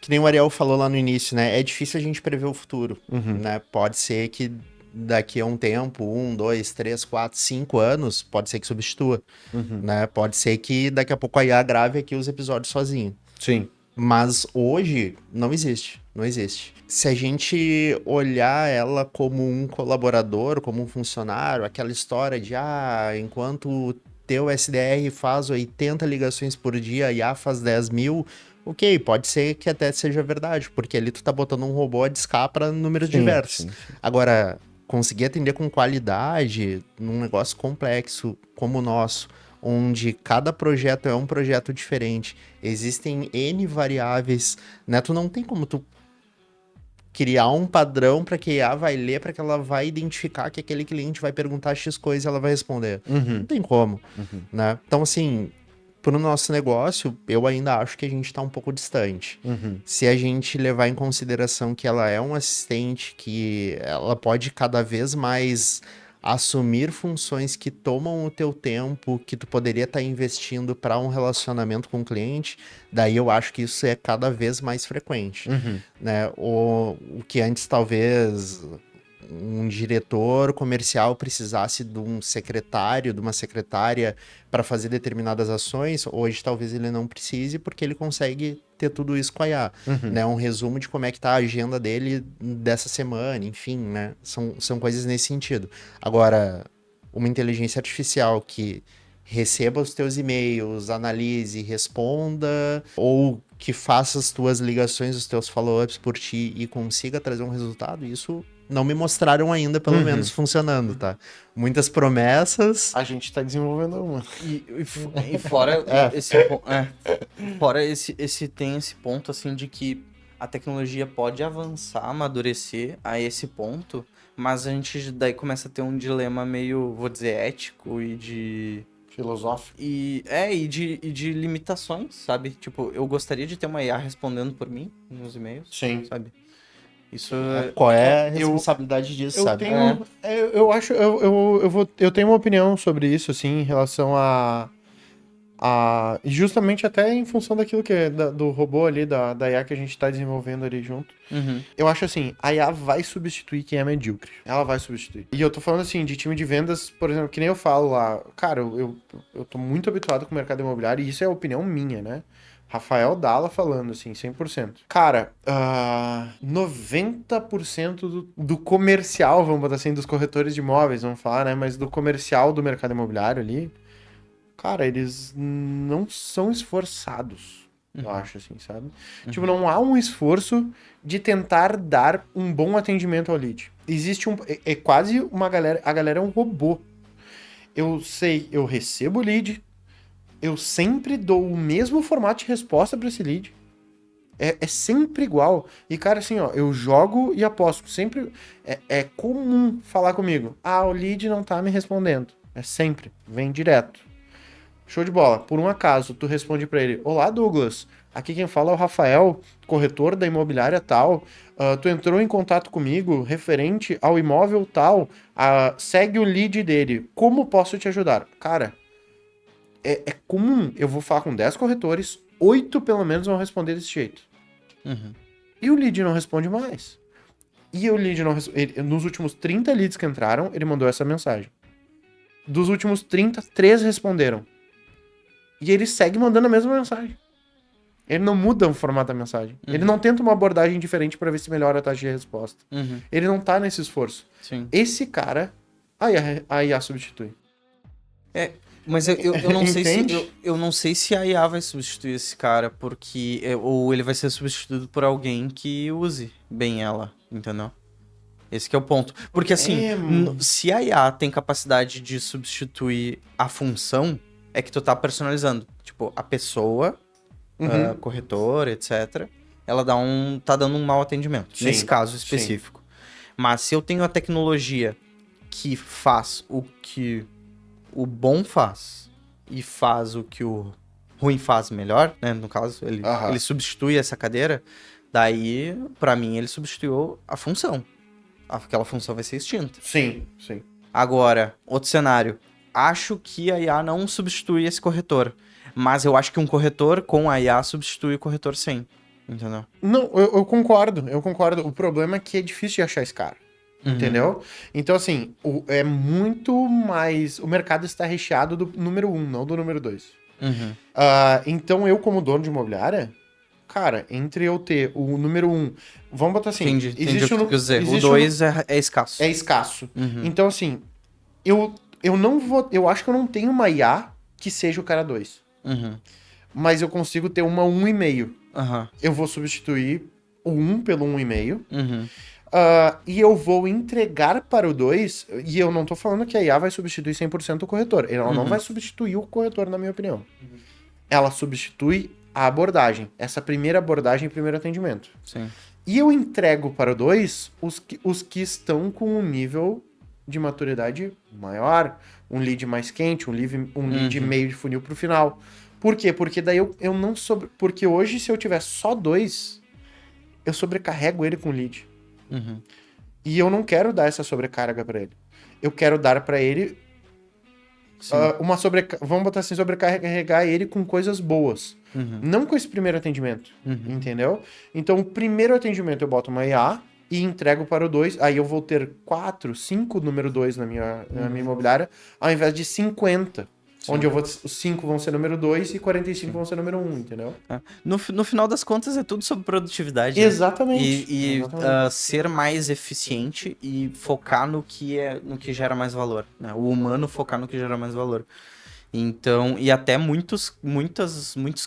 que nem o Ariel falou lá no início, né? É difícil a gente prever o futuro, né? Pode ser que daqui a um tempo, 1, 2, 3, 4, 5 anos, pode ser que substitua, né? Pode ser que daqui a pouco a IA grave aqui os episódios sozinho. Sim. Mas hoje não existe, não existe. Se a gente olhar ela como um colaborador, como um funcionário, aquela história de enquanto o teu SDR faz 80 ligações por dia, a IA faz 10 mil, ok, pode ser que até seja verdade, porque ali tu tá botando um robô a discar para números diversos. Sim. Agora, conseguir atender com qualidade num negócio complexo como o nosso, onde cada projeto é um projeto diferente, existem N variáveis, né? Tu não tem como tu criar um padrão para que a IA vai ler, para que ela vai identificar que aquele cliente vai perguntar X coisa e ela vai responder. Não tem como, né? Então, assim, pro nosso negócio, eu ainda acho que a gente tá um pouco distante. Se a gente levar em consideração que ela é um assistente, que ela pode cada vez mais assumir funções que tomam o teu tempo, que tu poderia estar investindo para um relacionamento com o cliente, daí eu acho que isso é cada vez mais frequente, né? O que antes talvez um diretor comercial precisasse de um secretário, de uma secretária para fazer determinadas ações, hoje talvez ele não precise porque ele consegue ter tudo isso com a IA, né? Um resumo de como é que tá a agenda dele dessa semana, enfim, né? São coisas nesse sentido. Agora, uma inteligência artificial que receba os teus e-mails, analise, responda, ou que faça as tuas ligações, os teus follow-ups por ti e consiga trazer um resultado, isso não me mostraram ainda, pelo menos, funcionando, tá? Muitas promessas. A gente tá desenvolvendo uma. E fora tem esse ponto, assim, de que a tecnologia pode avançar, amadurecer a esse ponto, mas a gente daí começa a ter um dilema meio, vou dizer, ético e de... filosófico. E de limitações, sabe? Tipo, eu gostaria de ter uma IA respondendo por mim nos e-mails, Sim. sabe? Isso Qual é a responsabilidade disso, sabe? Eu tenho uma opinião sobre isso, assim, em relação e justamente até em função daquilo que é do robô ali, da IA que a gente tá desenvolvendo ali junto. Eu acho assim, a IA vai substituir quem é medíocre. Ela vai substituir. E eu tô falando assim, de time de vendas, por exemplo, que nem eu falo lá. Cara, eu tô muito habituado com o mercado imobiliário e isso é a opinião minha, né? Rafael Dalla falando, assim, 100%. Cara, 90% do comercial, vamos botar assim, dos corretores de imóveis, vamos falar, né? Mas do comercial do mercado imobiliário ali, cara, eles não são esforçados, eu acho, assim, sabe? Tipo, não há um esforço de tentar dar um bom atendimento ao lead. Existe é quase uma galera, a galera é um robô. Eu recebo o lead, eu sempre dou o mesmo formato de resposta para esse lead. É sempre igual. E, cara, assim, ó, eu jogo e aposto. Sempre é comum falar comigo. O lead não tá me respondendo. É sempre. Vem direto. Show de bola. Por um acaso, tu responde para ele. Olá, Douglas. Aqui quem fala é o Rafael, corretor da imobiliária tal. Tu entrou em contato comigo referente ao imóvel tal. Segue o lead dele. Como posso te ajudar? Cara... É comum, eu vou falar com 10 corretores, 8 pelo menos vão responder desse jeito. E o lead não responde mais. E o lead não responde. Nos últimos 30 leads que entraram, ele mandou essa mensagem. Dos últimos 30, 3 responderam. E ele segue mandando a mesma mensagem. Ele não muda o formato da mensagem. Ele não tenta uma abordagem diferente para ver se melhora a taxa de resposta. Ele não tá nesse esforço. Sim. Esse cara, a IA substitui. Mas eu não sei se eu não sei se a IA vai substituir esse cara, porque ou ele vai ser substituído por alguém que use bem ela, entendeu? Esse que é o ponto. Porque assim, se a IA tem capacidade de substituir a função, é que tu tá personalizando. Tipo, a pessoa, corretor, etc., ela tá dando um mau atendimento. Nesse caso específico. Mas se eu tenho a tecnologia que faz o que o bom faz e faz o que o ruim faz melhor, né? No caso, ele substitui essa cadeira, daí, pra mim, ele substituiu a função. Aquela função vai ser extinta. Sim. Agora, outro cenário. Acho que a IA não substitui esse corretor, mas eu acho que um corretor com a IA substitui o corretor sim, entendeu? Não, eu concordo. O problema é que é difícil de achar esse cara. Entendeu? Então, assim, é muito mais... O mercado está recheado do número 1, não do número 2. Então, eu como dono de imobiliária, cara, entre eu ter o número 1... Vamos botar assim... Entendi o que tu quer dizer. O 2 é escasso. É escasso. Então, assim, eu não vou... Eu acho que eu não tenho uma IA que seja o cara 2. Mas eu consigo ter uma 1,5. Eu vou substituir o 1 pelo 1,5. E eu vou entregar para o 2, e eu não tô falando que a IA vai substituir 100% o corretor. Ela não vai substituir o corretor, na minha opinião. Ela substitui a abordagem. Essa primeira abordagem, primeiro atendimento. Sim. E eu entrego para o 2 os que estão com um nível de maturidade maior, um lead mais quente, um lead meio de funil pro final. Por quê? Porque daí eu não sobre... Porque hoje, se eu tiver só 2, eu sobrecarrego ele com lead. E eu não quero dar essa sobrecarga para ele. Eu quero dar para ele uma sobrecarga... Vamos botar assim, sobrecarregar ele com coisas boas. Não com esse primeiro atendimento, entendeu? Então, o primeiro atendimento eu boto uma IA e entrego para o 2, aí eu vou ter 4, 5 número 2 na minha imobiliária, ao invés de 50. Sim. Onde os 5 vão ser número 2 e 45 vão ser número 1, entendeu? No final das contas, é tudo sobre produtividade. Exatamente. Né? E ser mais eficiente e focar no que gera mais valor. Né? O humano focar no que gera mais valor. Então, e até muitos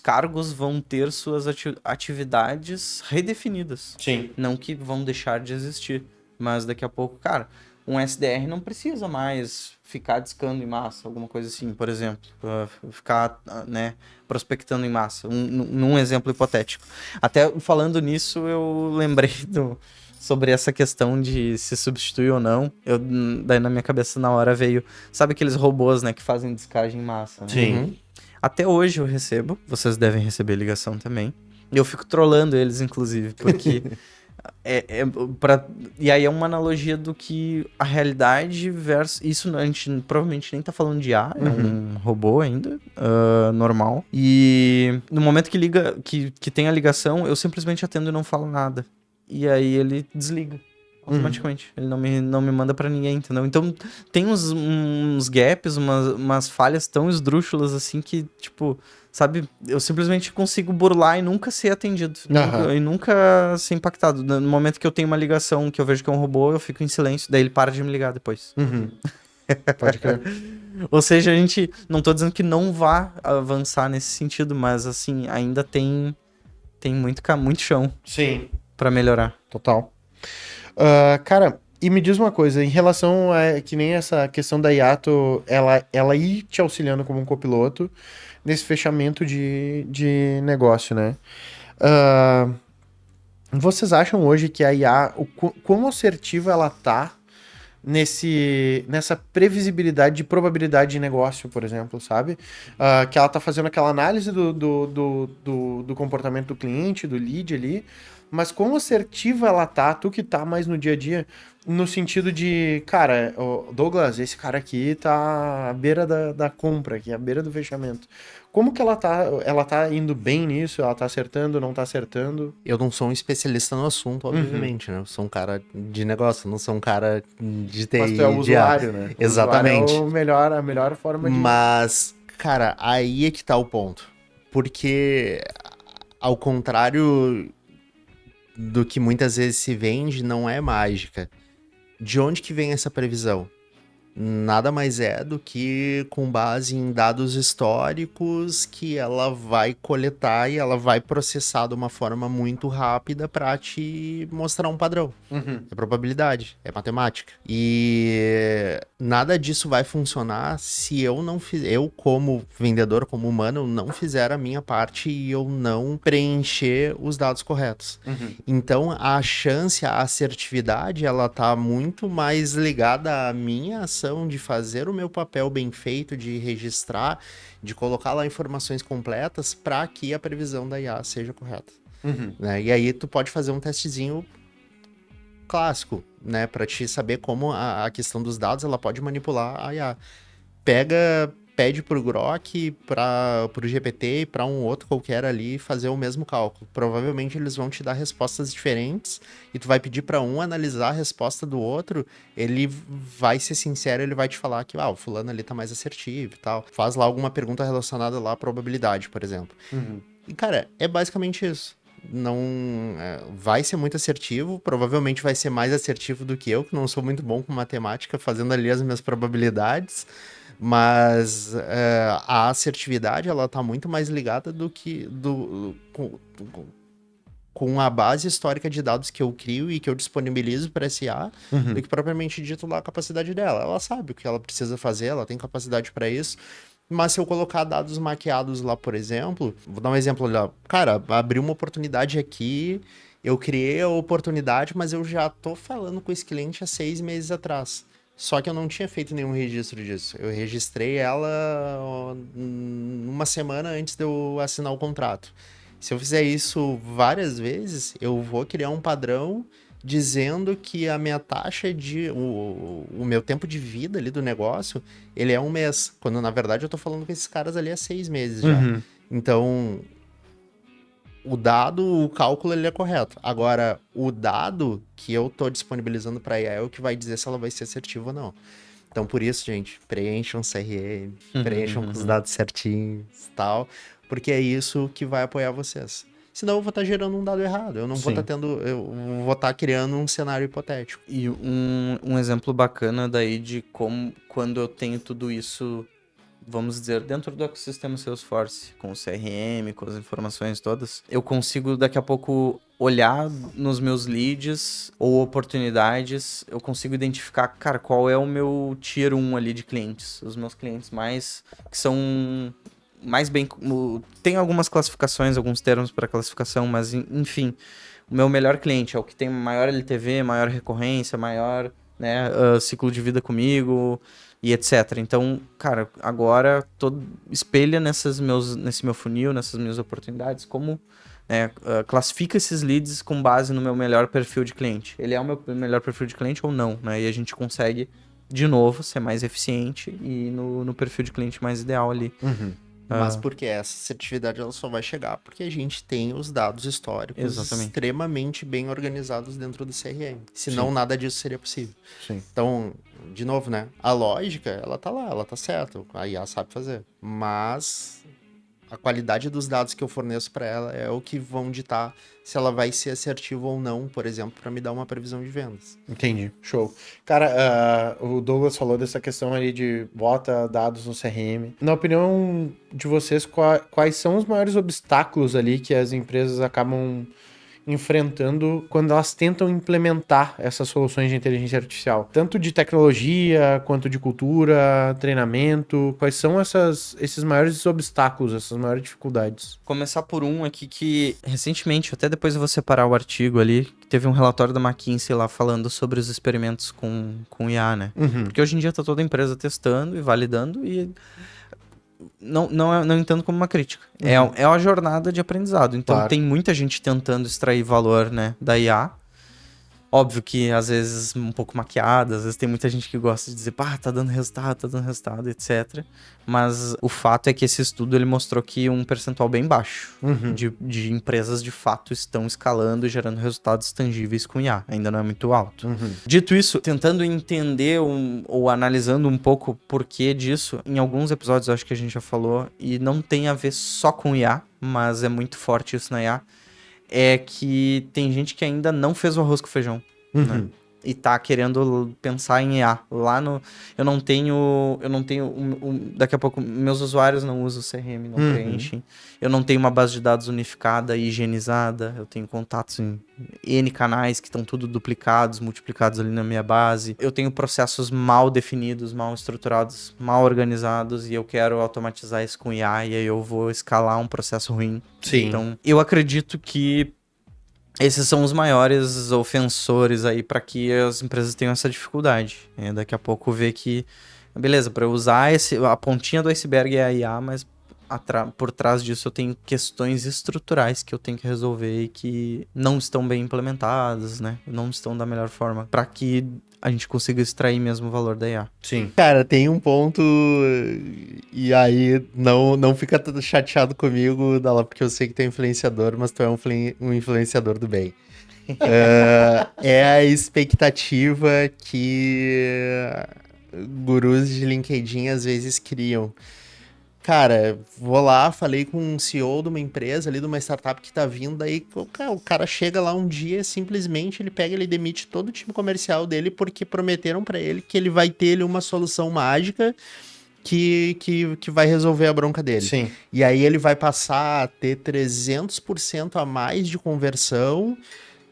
cargos vão ter suas atividades redefinidas. Sim. Não que vão deixar de existir. Mas daqui a pouco, cara, um SDR não precisa mais ficar discando em massa, alguma coisa assim, por exemplo. Ficar, né, prospectando em massa. Num exemplo hipotético. Até falando nisso, eu lembrei sobre essa questão de se substituir ou não. Daí na minha cabeça na hora veio... Sabe aqueles robôs, né, que fazem descagem em massa? Né? Sim. Até hoje eu recebo. Vocês devem receber ligação também. E eu fico trollando eles, inclusive, porque... E aí é uma analogia do que a realidade versus... Isso a gente provavelmente nem tá falando de IA, é um robô ainda, normal. E no momento que liga, que tem a ligação, eu simplesmente atendo e não falo nada. E aí ele desliga automaticamente. Ele não me manda pra ninguém, entendeu? Então tem uns gaps, umas falhas tão esdrúxulas assim que, tipo... Sabe, eu simplesmente consigo burlar e nunca ser atendido. E nunca ser impactado. No momento que eu tenho uma ligação que eu vejo que é um robô, eu fico em silêncio, daí ele para de me ligar depois. Pode crer. Ou seja, a gente... Não tô dizendo que não vá avançar nesse sentido, mas assim, ainda tem muito chão. Sim. Pra melhorar. Total. Cara, e me diz uma coisa, em relação a que nem essa questão da Yato, ela ir te auxiliando como um copiloto nesse fechamento de negócio, né? Vocês acham hoje que a IA, quão assertiva ela tá nessa previsibilidade de probabilidade de negócio, por exemplo, sabe? Que ela tá fazendo aquela análise do comportamento do cliente, do lead ali, mas quão assertiva ela tá, tu que tá mais no dia a dia, no sentido de, cara, Douglas, esse cara aqui tá à beira da compra, aqui, à beira do fechamento. Como que ela tá indo bem nisso? Ela tá acertando, não tá acertando? Eu não sou um especialista no assunto, obviamente, né? Eu sou um cara de negócio, não sou um cara de TI. Mas tu é o usuário, né? O Exatamente. usuário é a melhor forma de... Mas, cara, aí é que tá o ponto. Porque, ao contrário do que muitas vezes se vende, não é mágica. De onde que vem essa previsão? Nada mais é do que com base em dados históricos que ela vai coletar e ela vai processar de uma forma muito rápida para te mostrar um padrão. É probabilidade, é matemática. E nada disso vai funcionar se eu não fizer, eu como vendedor, como humano, não fizer a minha parte e eu não preencher os dados corretos. Então a chance, a assertividade, ela tá muito mais ligada à minha ação de fazer o meu papel bem feito, de registrar, de colocar lá informações completas para que a previsão da IA seja correta. Né? E aí tu pode fazer um testezinho clássico, né, para te saber como a questão dos dados ela pode manipular a IA. Pede pro Grok, pro GPT e para um outro qualquer ali fazer o mesmo cálculo. Provavelmente eles vão te dar respostas diferentes e tu vai pedir para um analisar a resposta do outro, ele vai ser sincero, ele vai te falar que o fulano ali tá mais assertivo e tal. Faz lá alguma pergunta relacionada lá à probabilidade, por exemplo. E cara, é basicamente isso. Não vai ser muito assertivo, provavelmente vai ser mais assertivo do que não sou muito bom com matemática, fazendo ali as minhas probabilidades. Mas a assertividade, ela tá muito mais ligada do que com a base histórica de dados que eu crio e que eu disponibilizo para SA, do que propriamente dito lá a capacidade dela. Ela sabe o que ela precisa fazer, ela tem capacidade para isso. Mas se eu colocar dados maquiados lá, por exemplo, vou dar um exemplo lá. Cara, abriu uma oportunidade aqui Eu criei a oportunidade, mas eu já tô falando com esse cliente há 6 meses atrás. Só que eu não tinha feito nenhum registro disso. Eu registrei ela uma semana antes de eu assinar o contrato. Se eu fizer isso várias vezes, eu vou criar um padrão dizendo que a minha taxa o meu tempo de vida ali do negócio, ele é 1 mês. Quando, na verdade, eu tô falando com esses caras ali há 6 meses já. Uhum. Então, o cálculo, ele é correto. Agora, o dado que eu tô disponibilizando para a IA é o que vai dizer se ela vai ser assertiva ou não. Então, por isso, gente, preencham CRM, preencham com os dados certinhos e tal, porque é isso que vai apoiar vocês. Senão eu vou estar gerando um dado errado, eu não vou estar eu vou estar criando um cenário hipotético. E um exemplo bacana daí de como, quando eu tenho tudo isso, vamos dizer, dentro do ecossistema Salesforce, com o CRM, com as informações todas, eu consigo daqui a pouco olhar nos meus leads ou oportunidades, eu consigo identificar, cara, qual é o meu tier 1 ali de clientes, os meus clientes mais, que são mais bem... Tem algumas classificações, alguns termos para classificação, mas enfim, o meu melhor cliente é o que tem maior LTV, maior recorrência, maior, né, ciclo de vida comigo e etc. Então, cara, agora espelha nesse meu funil, nessas minhas oportunidades, como classifica esses leads com base no meu melhor perfil de cliente. Ele é o meu melhor perfil de cliente ou não, né? E a gente consegue, de novo, ser mais eficiente e no perfil de cliente mais ideal ali. Uhum. Mas porque essa assertividade ela só vai chegar porque a gente tem os dados históricos extremamente bem organizados dentro do CRM. Senão nada disso seria possível. Sim. Então, de novo, né? A lógica, ela tá lá, ela tá certa. A IA sabe fazer. Mas a qualidade dos dados que eu forneço para ela é o que vão ditar se ela vai ser assertiva ou não, por exemplo, para me dar uma previsão de vendas. Entendi, show. Cara, o Douglas falou dessa questão ali de bota dados no CRM. Na opinião de vocês, quais são os maiores obstáculos ali que as empresas acabam enfrentando quando elas tentam implementar essas soluções de inteligência artificial? Tanto de tecnologia, quanto de cultura, treinamento. Quais são esses maiores obstáculos, essas maiores dificuldades? Começar por um aqui que, recentemente, até depois eu vou separar o artigo ali, teve um relatório da McKinsey lá falando sobre os experimentos com IA, né? Uhum. Porque hoje em dia tá toda a empresa testando e validando e... Não entendo como uma crítica. Uhum. É uma jornada de aprendizado. Então, Claro. Tem muita gente tentando extrair valor, né, da IA. Óbvio que, às vezes, um pouco maquiada. Às vezes tem muita gente que gosta de dizer, tá dando resultado, etc. Mas o fato é que esse estudo ele mostrou que um percentual bem baixo de empresas, de fato, estão escalando e gerando resultados tangíveis com IA. Ainda não é muito alto. Dito isso, tentando entender ou analisando um pouco o porquê disso, em alguns episódios eu acho que a gente já falou, e não tem a ver só com IA, mas é muito forte isso na IA, é que tem gente que ainda não fez o arroz com feijão, né? E tá querendo pensar em IA. Eu não tenho daqui a pouco, meus usuários não usam o CRM, não preenchem. Eu não tenho uma base de dados unificada e higienizada. Eu tenho contatos em N canais que estão tudo duplicados, multiplicados ali na minha base. Eu tenho processos mal definidos, mal estruturados, mal organizados, e eu quero automatizar isso com IA, e aí eu vou escalar um processo ruim. Sim. Então, eu acredito que esses são os maiores ofensores aí para que as empresas tenham essa dificuldade. Daqui a pouco ver que, beleza, para eu usar a pontinha do iceberg é a IA, mas por trás disso eu tenho questões estruturais que eu tenho que resolver e que não estão bem implementadas, né? Não estão da melhor forma para que a gente consiga extrair mesmo o valor da IA. Sim. Cara, tem um ponto, e aí não fica chateado comigo, Dala, porque eu sei que tu é influenciador, mas tu é um influenciador do bem. É a expectativa que gurus de LinkedIn às vezes criam. Cara, vou lá, falei com um CEO de uma empresa ali, de uma startup que tá vindo, aí o cara chega lá um dia, simplesmente ele demite todo o time comercial dele porque prometeram pra ele que ele vai ter ali uma solução mágica que vai resolver a bronca dele. Sim. E aí ele vai passar a ter 300% a mais de conversão,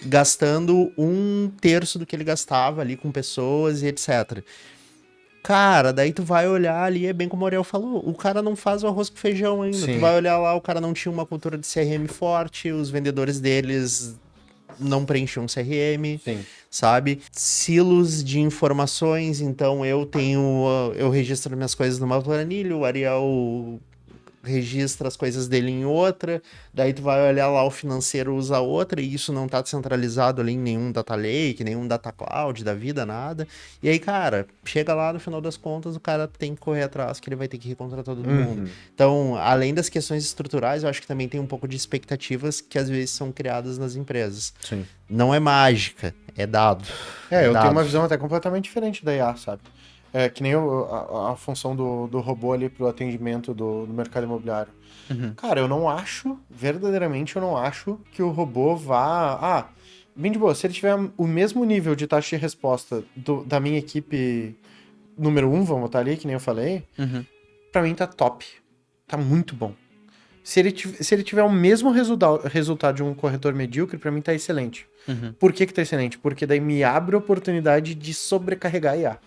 gastando 1/3 do que ele gastava ali com pessoas e etc. Cara, daí tu vai olhar ali, é bem como o Ariel falou, o cara não faz o arroz com feijão ainda. Sim. Tu vai olhar lá, o cara não tinha uma cultura de CRM forte, os vendedores deles não preencher um CRM, Sim. sabe? Silos de informações, então eu registro minhas coisas numa planilha, o Ariel registra as coisas dele em outra, daí tu vai olhar lá, o financeiro usa outra, e isso não tá centralizado ali em nenhum data lake, nenhum data cloud da vida, nada. E aí, cara, chega lá no final das contas, o cara tem que correr atrás, que ele vai ter que recontratar todo mundo. Então, além das questões estruturais, eu acho que também tem um pouco de expectativas que às vezes são criadas nas empresas. Sim. Não é mágica, é dado. Eu dado. tenho uma visão até completamente diferente da IA, sabe? É que nem a função do robô ali pro atendimento do mercado imobiliário. Cara, verdadeiramente eu não acho que o robô vá... bem de boa, se ele tiver o mesmo nível de taxa de resposta da minha equipe número 1, vamos botar ali, que nem eu falei, pra mim tá top. Tá muito bom. Se ele tiver o mesmo resultado de um corretor medíocre, pra mim tá excelente. Por que tá excelente? Porque daí me abre a oportunidade de sobrecarregar a IA.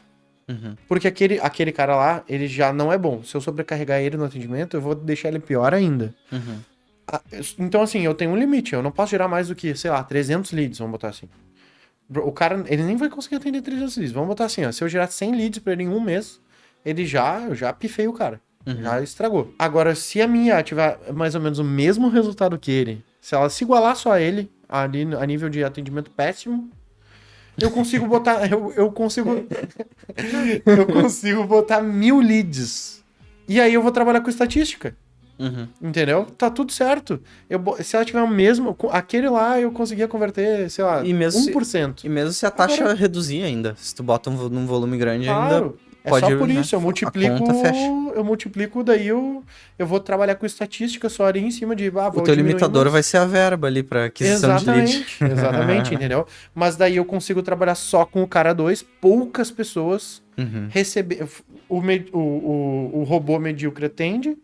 Porque aquele cara lá, ele já não é bom. Se eu sobrecarregar ele no atendimento, eu vou deixar ele pior ainda. Então, assim, eu tenho um limite. Eu não posso gerar mais do que, sei lá, 300 leads, vamos botar assim. O cara, ele nem vai conseguir atender 300 leads. Vamos botar assim, ó. Se eu gerar 100 leads pra ele em um mês, eu já pifei o cara. Já estragou. Agora, se a minha tiver mais ou menos o mesmo resultado que ele, se ela se igualar só a ele, ali a nível de atendimento péssimo, eu consigo botar... Eu consigo botar 1000 leads. E aí eu vou trabalhar com estatística. Entendeu? Tá tudo certo. Se ela tiver o mesmo... Aquele lá eu conseguia converter, sei lá, 1%. E mesmo se a taxa reduzir ainda. Se tu bota num volume grande ainda... É pode, só por né? isso, eu multiplico, daí eu vou trabalhar com estatística só ali em cima de... o teu limitador vai ser a verba ali pra aquisição de lead. Exatamente, entendeu? Mas daí eu consigo trabalhar só com o cara 2, poucas pessoas, receber... O robô medíocre atende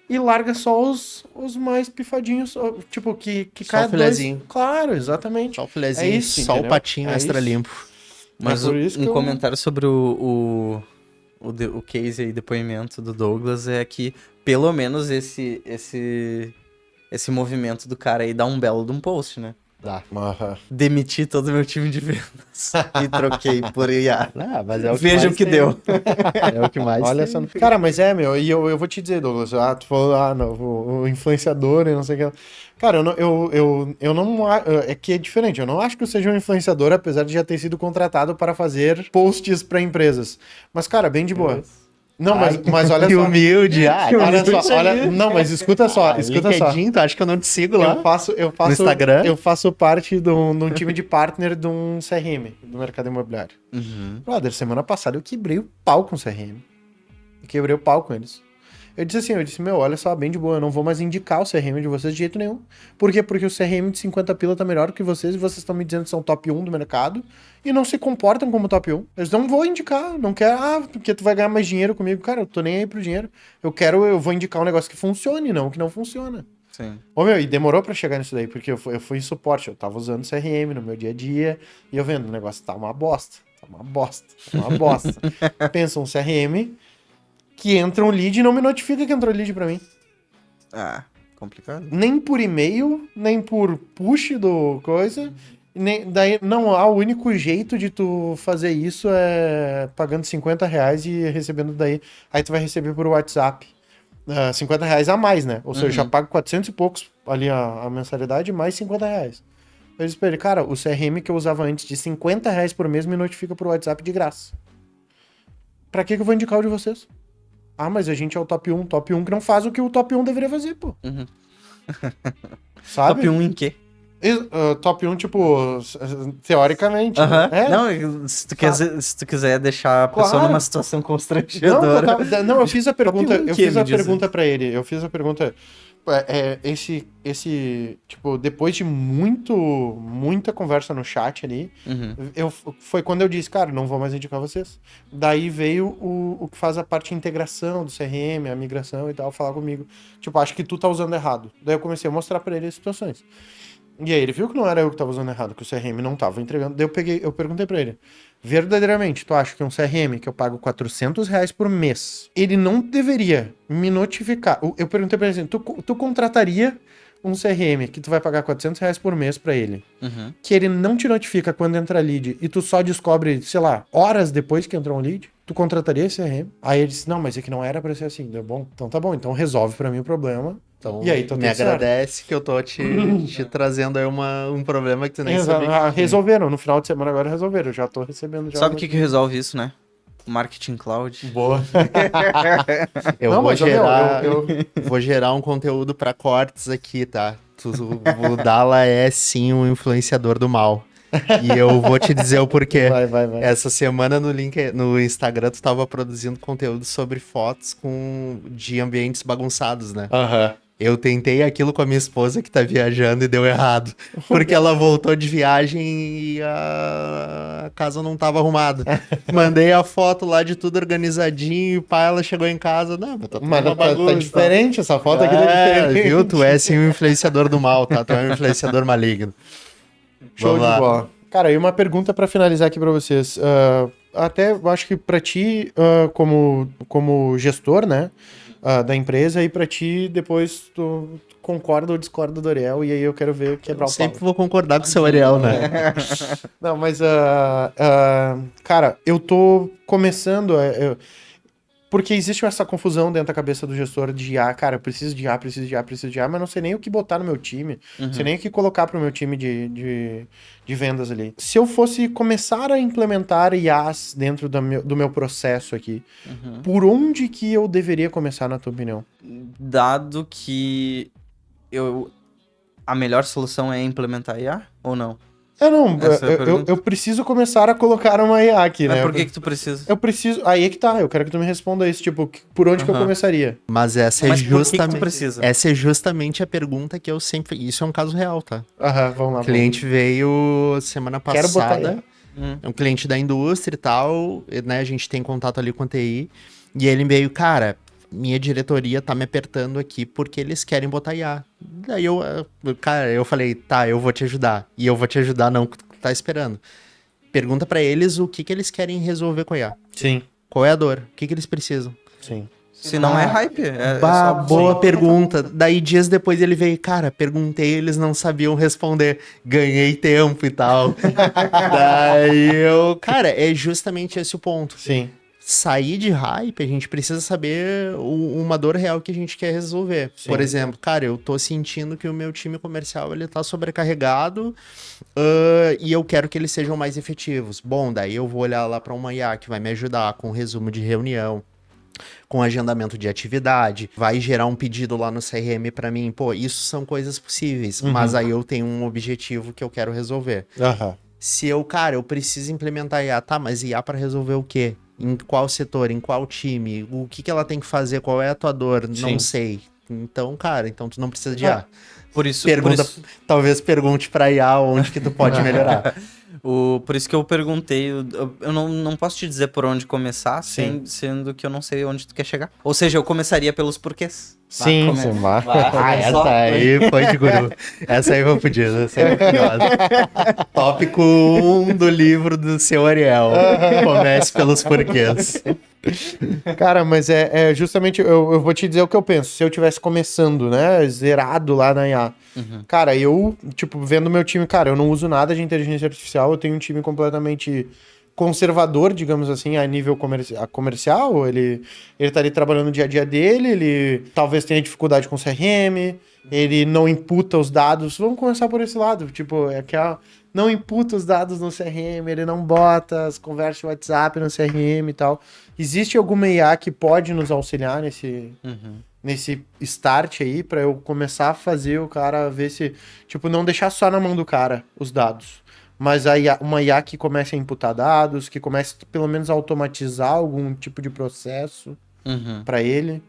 e larga só os mais pifadinhos, tipo, que só cai o filezinho. Claro, exatamente. Só o filezinho, isso, só entendeu? o patinho extra limpo. Mas comentário sobre o case aí, depoimento do Douglas, é que pelo menos esse movimento do cara aí dá um belo de um post, né? Dá. Demiti todo o meu time de vendas e troquei por IA. Mas é o que Veja mais o que tem. deu. É o que mais Olha tem. só. Cara, mas e eu vou te dizer, Douglas, tu falou, não, o influenciador e não sei o que. Cara, eu não... É que é diferente, eu não acho que eu seja um influenciador, apesar de já ter sido contratado para fazer posts para empresas. Mas, cara, bem de boa. Não, mas olha Que só. humilde. Olha só, não, mas escuta só. LinkedIn, tu acha que eu não te sigo lá? Eu faço no Instagram? Eu faço parte de um time de partner de um CRM, do mercado imobiliário. Brother, semana passada eu quebrei o pau com o CRM. Eu quebrei o pau com eles. Eu disse, meu, olha só, bem de boa, eu não vou mais indicar o CRM de vocês de jeito nenhum. Por quê? Porque o CRM de 50 pila tá melhor que vocês e vocês estão me dizendo que são top 1 do mercado e não se comportam como top 1. Eles não vão indicar, não quero, porque tu vai ganhar mais dinheiro comigo. Cara, eu tô nem aí pro dinheiro. Eu vou indicar um negócio que funcione, não que não funciona. Sim. Ô, meu, e demorou pra chegar nisso daí, porque eu fui em suporte, eu tava usando CRM no meu dia a dia e eu vendo, o negócio tá uma bosta. Pensa, um CRM... que entra um lead e não me notifica que entrou lead pra mim. Complicado. Nem por e-mail, nem por push do coisa. Daí, não, o único jeito de tu fazer isso é pagando R$50 e recebendo daí. Aí tu vai receber por WhatsApp. R$50 a mais, né? Ou seja, eu já pago 400 e poucos ali a mensalidade, mais R$50. Eu disse pra ele, cara, o CRM que eu usava antes de R$50 por mês me notifica por WhatsApp de graça. Pra que eu vou indicar o de vocês? Mas a gente é o top 1 que não faz o que o top 1 deveria fazer, pô. Sabe? Top 1 em quê? Top 1, tipo, teoricamente. Né? Não, se tu quiser deixar a pessoa numa situação constrangedora. Não, eu fiz a pergunta, pra ele. Eu fiz a pergunta. Tipo, depois de muita conversa no chat ali, foi quando eu disse, cara, não vou mais indicar vocês. Daí veio o que faz a parte de integração do CRM, a migração e tal, falar comigo. Tipo, acho que tu tá usando errado. Daí eu comecei a mostrar pra ele as situações. E aí ele viu que não era eu que tava usando errado, que o CRM não tava entregando. Daí eu perguntei pra ele, verdadeiramente, tu acha que um CRM que eu pago R$400 por mês, ele não deveria me notificar? Eu perguntei pra ele assim, tu contrataria um CRM que tu vai pagar R$400 por mês pra ele, Uhum. que ele não te notifica quando entra lead e tu só descobre, sei lá, horas depois que entrou um lead, tu contrataria esse CRM? Aí ele disse, não, mas é que não era pra ser assim. Deu bom? Então tá bom, então resolve pra mim o problema. Então, E aí, tá me tudo certo. agradece que eu tô te trazendo aí um problema que tu nem Exato. sabia que Ah, tinha. resolveram, no final de semana agora resolveram, eu já tô recebendo já. Sabe o que resolve isso, né? Marketing Cloud. Boa. Eu Não, vou mas, ô, meu, gerar, eu- vou gerar um conteúdo pra cortes aqui, tá? O Dala é sim um influenciador do mal. E eu vou te dizer o porquê. Vai. Essa semana no Instagram tu tava produzindo conteúdo sobre fotos de ambientes bagunçados, né? Aham. Eu tentei aquilo com a minha esposa que tá viajando e deu errado. Porque ela voltou de viagem e a casa não tava arrumada. Mandei a foto lá de tudo organizadinho e o pai, ela chegou em casa. Não, mas tá tudo Mas uma bagunça. tá diferente, essa foto aqui tá É, diferente. viu? Tu é sim um influenciador do mal, tá? Tu é um influenciador maligno. Show Vamos de lá. bola. Cara, e uma pergunta pra finalizar aqui pra vocês. Até eu acho que pra ti, como gestor, né, da empresa, e pra ti, depois tu concorda ou discorda do Ariel, e aí eu quero ver quebrar o pau. Sempre vou concordar com o seu Ariel, né? Não, mas, cara, eu tô começando. Porque existe essa confusão dentro da cabeça do gestor de cara, eu preciso de preciso de mas não sei nem o que botar no meu time, não sei nem o que colocar pro meu time de vendas ali. Se eu fosse começar a implementar IAs dentro do meu processo aqui, por onde que eu deveria começar, na tua opinião? Dado que a melhor solução é implementar IA ou não? Não, Essa é a pergunta. eu preciso começar a colocar uma IA aqui, Mas né? por que tu precisa? Eu preciso. Aí é que tá, eu quero que tu me responda isso, tipo, por onde que eu Aham. começaria? Mas essa Mas é por que tu justamente. precisa? Essa é justamente a pergunta que eu sempre. Isso é um caso real, tá? Aham, vamos lá. O cliente veio semana Quero botar passada. IA. É um cliente da indústria e tal, né? A gente tem contato ali com a TI. E ele veio, cara, minha diretoria tá me apertando aqui porque eles querem botar IA. Daí eu falei, tá, eu vou te ajudar. E eu vou te ajudar, não que tu tá esperando. Pergunta pra eles o que eles querem resolver com a IA. Sim, Qual é a dor? O que eles precisam? sim. Se não é hype. Boa pergunta. Daí dias depois ele veio, cara, perguntei, eles não sabiam responder. Ganhei tempo e tal. Daí cara, é justamente esse o ponto. Sim. Sair de hype, a gente precisa saber uma dor real que a gente quer resolver. Sim. Por exemplo, cara, eu tô sentindo que o meu time comercial ele tá sobrecarregado e eu quero que eles sejam mais efetivos. Bom, daí eu vou olhar lá para uma IA que vai me ajudar com resumo de reunião, com agendamento de atividade, vai gerar um pedido lá no CRM para mim. Pô, isso são coisas possíveis, mas aí eu tenho um objetivo que eu quero resolver. Aham. Se eu preciso implementar IA, tá, mas IA para resolver o quê? Em qual setor, em qual time, o que ela tem que fazer, qual é a tua dor, Sim. não sei. Então, cara, então tu não precisa de IA. Por isso, Talvez pergunte pra IA onde que tu pode melhorar. por isso que eu perguntei, eu não posso te dizer por onde começar, Sim. sendo que eu não sei onde tu quer chegar. Ou seja, eu começaria pelos porquês. Sim, sim, vai. Essa aí foi de guru. Essa aí foi fodida, essa aí foi curiosa. Tópico 1 do livro do seu Ariel. Comece pelos porquês. Cara, mas é justamente, eu vou te dizer o que eu penso. Se eu tivesse começando, né, zerado lá na IA. Cara, eu, tipo, vendo meu time, cara, eu não uso nada de inteligência artificial, eu tenho um time completamente conservador, digamos assim, a nível comercial. Ele tá ali trabalhando no dia a dia dele, ele talvez tenha dificuldade com CRM, ele não imputa os dados. Vamos começar por esse lado, tipo, não imputa os dados no CRM, ele não bota as conversas de WhatsApp no CRM e tal. Existe alguma IA que pode nos auxiliar nesse start aí, pra eu começar a fazer o cara ver se, tipo, não deixar só na mão do cara os dados, mas uma IA que comece a imputar dados, que comece pelo menos a automatizar algum tipo de processo pra ele.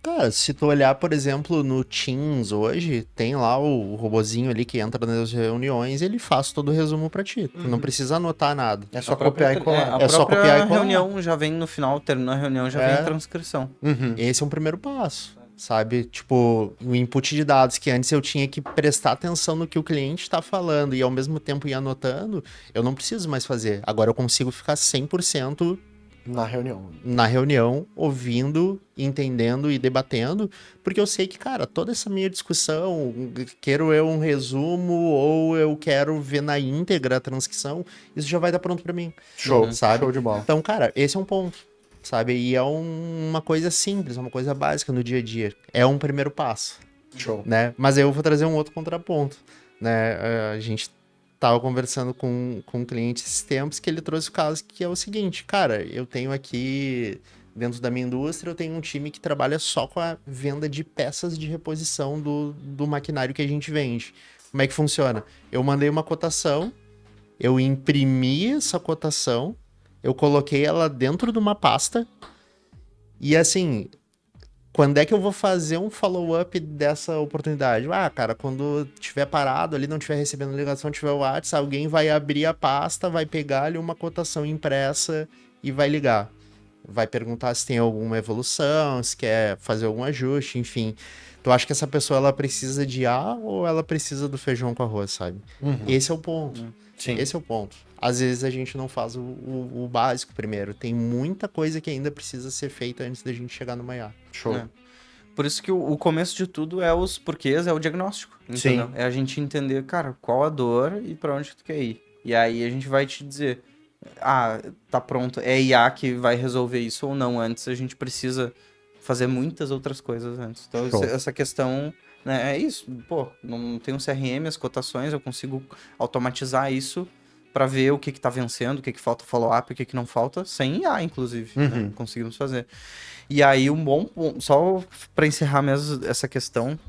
Cara, se tu olhar, por exemplo, no Teams hoje, tem lá o robozinho ali que entra nas reuniões e ele faz todo o resumo pra ti. Tu não precisa anotar nada. É só copiar e colar. A É só copiar e colar. reunião já vem no final, terminou a reunião, já vem a transcrição. Esse é um primeiro passo, sabe? Tipo, o input de dados que antes eu tinha que prestar atenção no que o cliente tá falando e ao mesmo tempo ir anotando, eu não preciso mais fazer. Agora eu consigo ficar 100% Na reunião. Na reunião, ouvindo, entendendo e debatendo, porque eu sei que, cara, toda essa minha discussão, quero eu um resumo ou eu quero ver na íntegra a transcrição, isso já vai dar pronto pra mim. Show, sabe? Show de bola. Então, cara, esse é um ponto, sabe? E é uma coisa simples, é uma coisa básica no dia a dia. É um primeiro passo, Show. né? Mas eu vou trazer um outro contraponto, né? A gente tava conversando com um cliente esses tempos que ele trouxe o caso que é o seguinte, cara, eu tenho aqui, dentro da minha indústria, eu tenho um time que trabalha só com a venda de peças de reposição do maquinário que a gente vende. Como é que funciona? Eu mandei uma cotação, eu imprimi essa cotação, eu coloquei ela dentro de uma pasta e assim, quando é que eu vou fazer um follow-up dessa oportunidade? Ah, cara, quando tiver parado ali, não tiver recebendo ligação, tiver o WhatsApp, alguém vai abrir a pasta, vai pegar ali uma cotação impressa e vai ligar. Vai perguntar se tem alguma evolução, se quer fazer algum ajuste, enfim. Tu acha que essa pessoa, ela precisa de A ou ela precisa do feijão com arroz, sabe? Esse é o ponto. Sim. Esse é o ponto. Às vezes a gente não faz o básico primeiro. Tem muita coisa que ainda precisa ser feita antes da gente chegar no Maiá. Show. É. Por isso que o começo de tudo é os porquês, é o diagnóstico, entendeu? Sim. É a gente entender, cara, qual a dor e pra onde tu quer ir. E aí a gente vai te dizer, tá pronto, é IA que vai resolver isso ou não. Antes a gente precisa fazer muitas outras coisas antes. Então Show. essa questão, né, é isso. Pô, não tem um CRM, as cotações, eu consigo automatizar isso pra ver o que tá vencendo, o que falta follow-up, o que não falta, sem IA, inclusive. Né? Conseguimos fazer. E aí, um bom ponto, só para encerrar mesmo essa questão,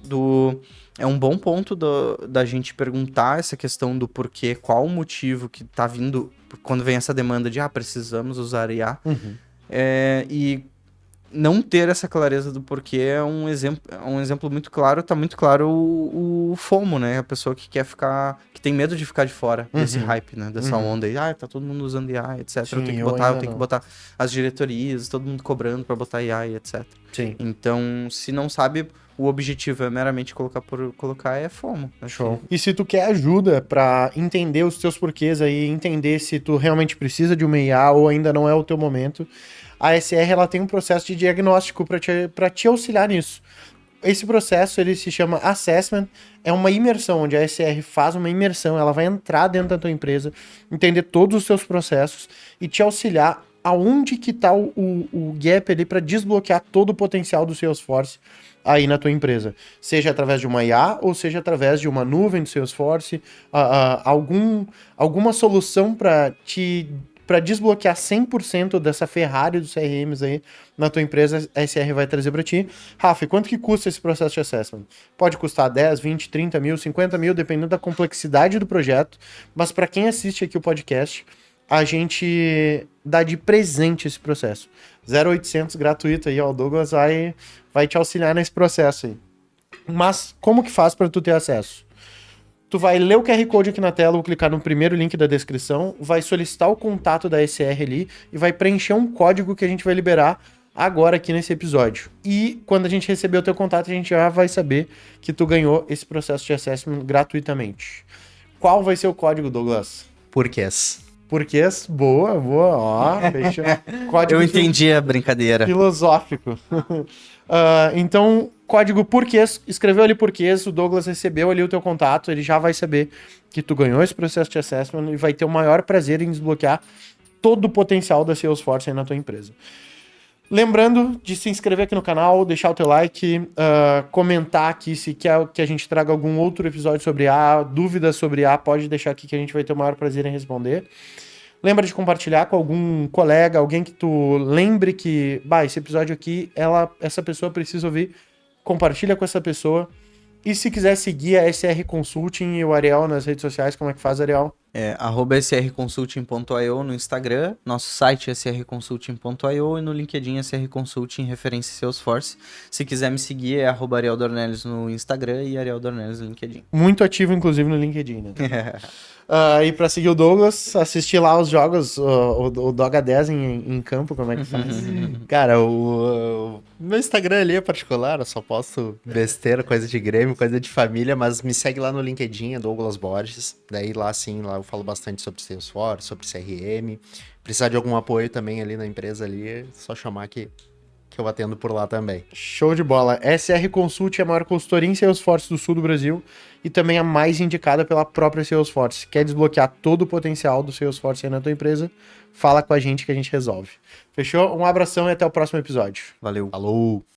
é um bom ponto da gente perguntar essa questão do porquê, qual o motivo que tá vindo, quando vem essa demanda de, precisamos usar IA, e não ter essa clareza do porquê é um exemplo muito claro, tá muito claro o FOMO, né? A pessoa que quer ficar, que tem medo de ficar de fora desse hype, né? Dessa onda aí, tá todo mundo usando IA, etc. Sim, eu tenho que botar as diretorias, todo mundo cobrando pra botar IA e etc. Sim. Então, se não sabe, o objetivo é meramente colocar por colocar, é FOMO. Show. E se tu quer ajuda pra entender os teus porquês aí, entender se tu realmente precisa de uma IA ou ainda não é o teu momento, a SR ela tem um processo de diagnóstico para te auxiliar nisso. Esse processo ele se chama Assessment, é uma imersão, onde a SR faz uma imersão, ela vai entrar dentro da tua empresa, entender todos os seus processos e te auxiliar aonde que tá o gap ali para desbloquear todo o potencial do Salesforce aí na tua empresa. Seja através de uma IA ou seja através de uma nuvem do Salesforce, alguma solução para desbloquear 100% dessa Ferrari dos CRMs aí na tua empresa, a SR vai trazer para ti. Rafa, quanto que custa esse processo de assessment? Pode custar 10, 20, 30 mil, 50 mil, dependendo da complexidade do projeto, mas para quem assiste aqui o podcast, a gente dá de presente esse processo. 0800 gratuito aí, ó, o Douglas vai te auxiliar nesse processo aí. Mas como que faz para tu ter acesso? Tu vai ler o QR Code aqui na tela ou clicar no primeiro link da descrição, vai solicitar o contato da SR ali e vai preencher um código que a gente vai liberar agora aqui nesse episódio. E quando a gente receber o teu contato, a gente já vai saber que tu ganhou esse processo de assessment gratuitamente. Qual vai ser o código, Douglas? Porquês. Porquês? Boa, ó, fechou. Código Eu entendi a brincadeira. filosófico. Então, código porquês, escreveu ali porquês, o Douglas recebeu ali o teu contato, ele já vai saber que tu ganhou esse processo de assessment e vai ter o maior prazer em desbloquear todo o potencial da Salesforce aí na tua empresa. Lembrando de se inscrever aqui no canal, deixar o teu like, comentar aqui se quer que a gente traga algum outro episódio sobre IA, dúvidas sobre IA, pode deixar aqui que a gente vai ter o maior prazer em responder. Lembra de compartilhar com algum colega, alguém que tu lembre que, esse episódio aqui, essa pessoa precisa ouvir. Compartilha com essa pessoa. E se quiser seguir a SR Consulting e o Ariel nas redes sociais, como é que faz, Ariel? @srconsulting.io no Instagram, nosso site srconsulting.io e no LinkedIn SR Consulting, referência Salesforce. Se quiser me seguir é @Ariel Dornelles no Instagram e Ariel Dornelles no LinkedIn. Muito ativo, inclusive, no LinkedIn, né? E pra seguir o Douglas, assistir lá os jogos, o Doga 10 em campo, como é que faz? Cara, o meu Instagram ali é particular, eu só posto besteira, coisa de Grêmio, coisa de família, mas me segue lá no LinkedIn, é Douglas Borges. Daí lá sim, lá eu falo bastante sobre Salesforce, sobre CRM, precisar de algum apoio também ali na empresa ali, é só chamar que eu atendo por lá também. Show de bola. SR Consult é a maior consultoria em Salesforce do sul do Brasil e também a mais indicada pela própria Salesforce. Quer desbloquear todo o potencial do Salesforce aí na tua empresa? Fala com a gente que a gente resolve. Fechou? Um abração e até o próximo episódio. Valeu. Falou!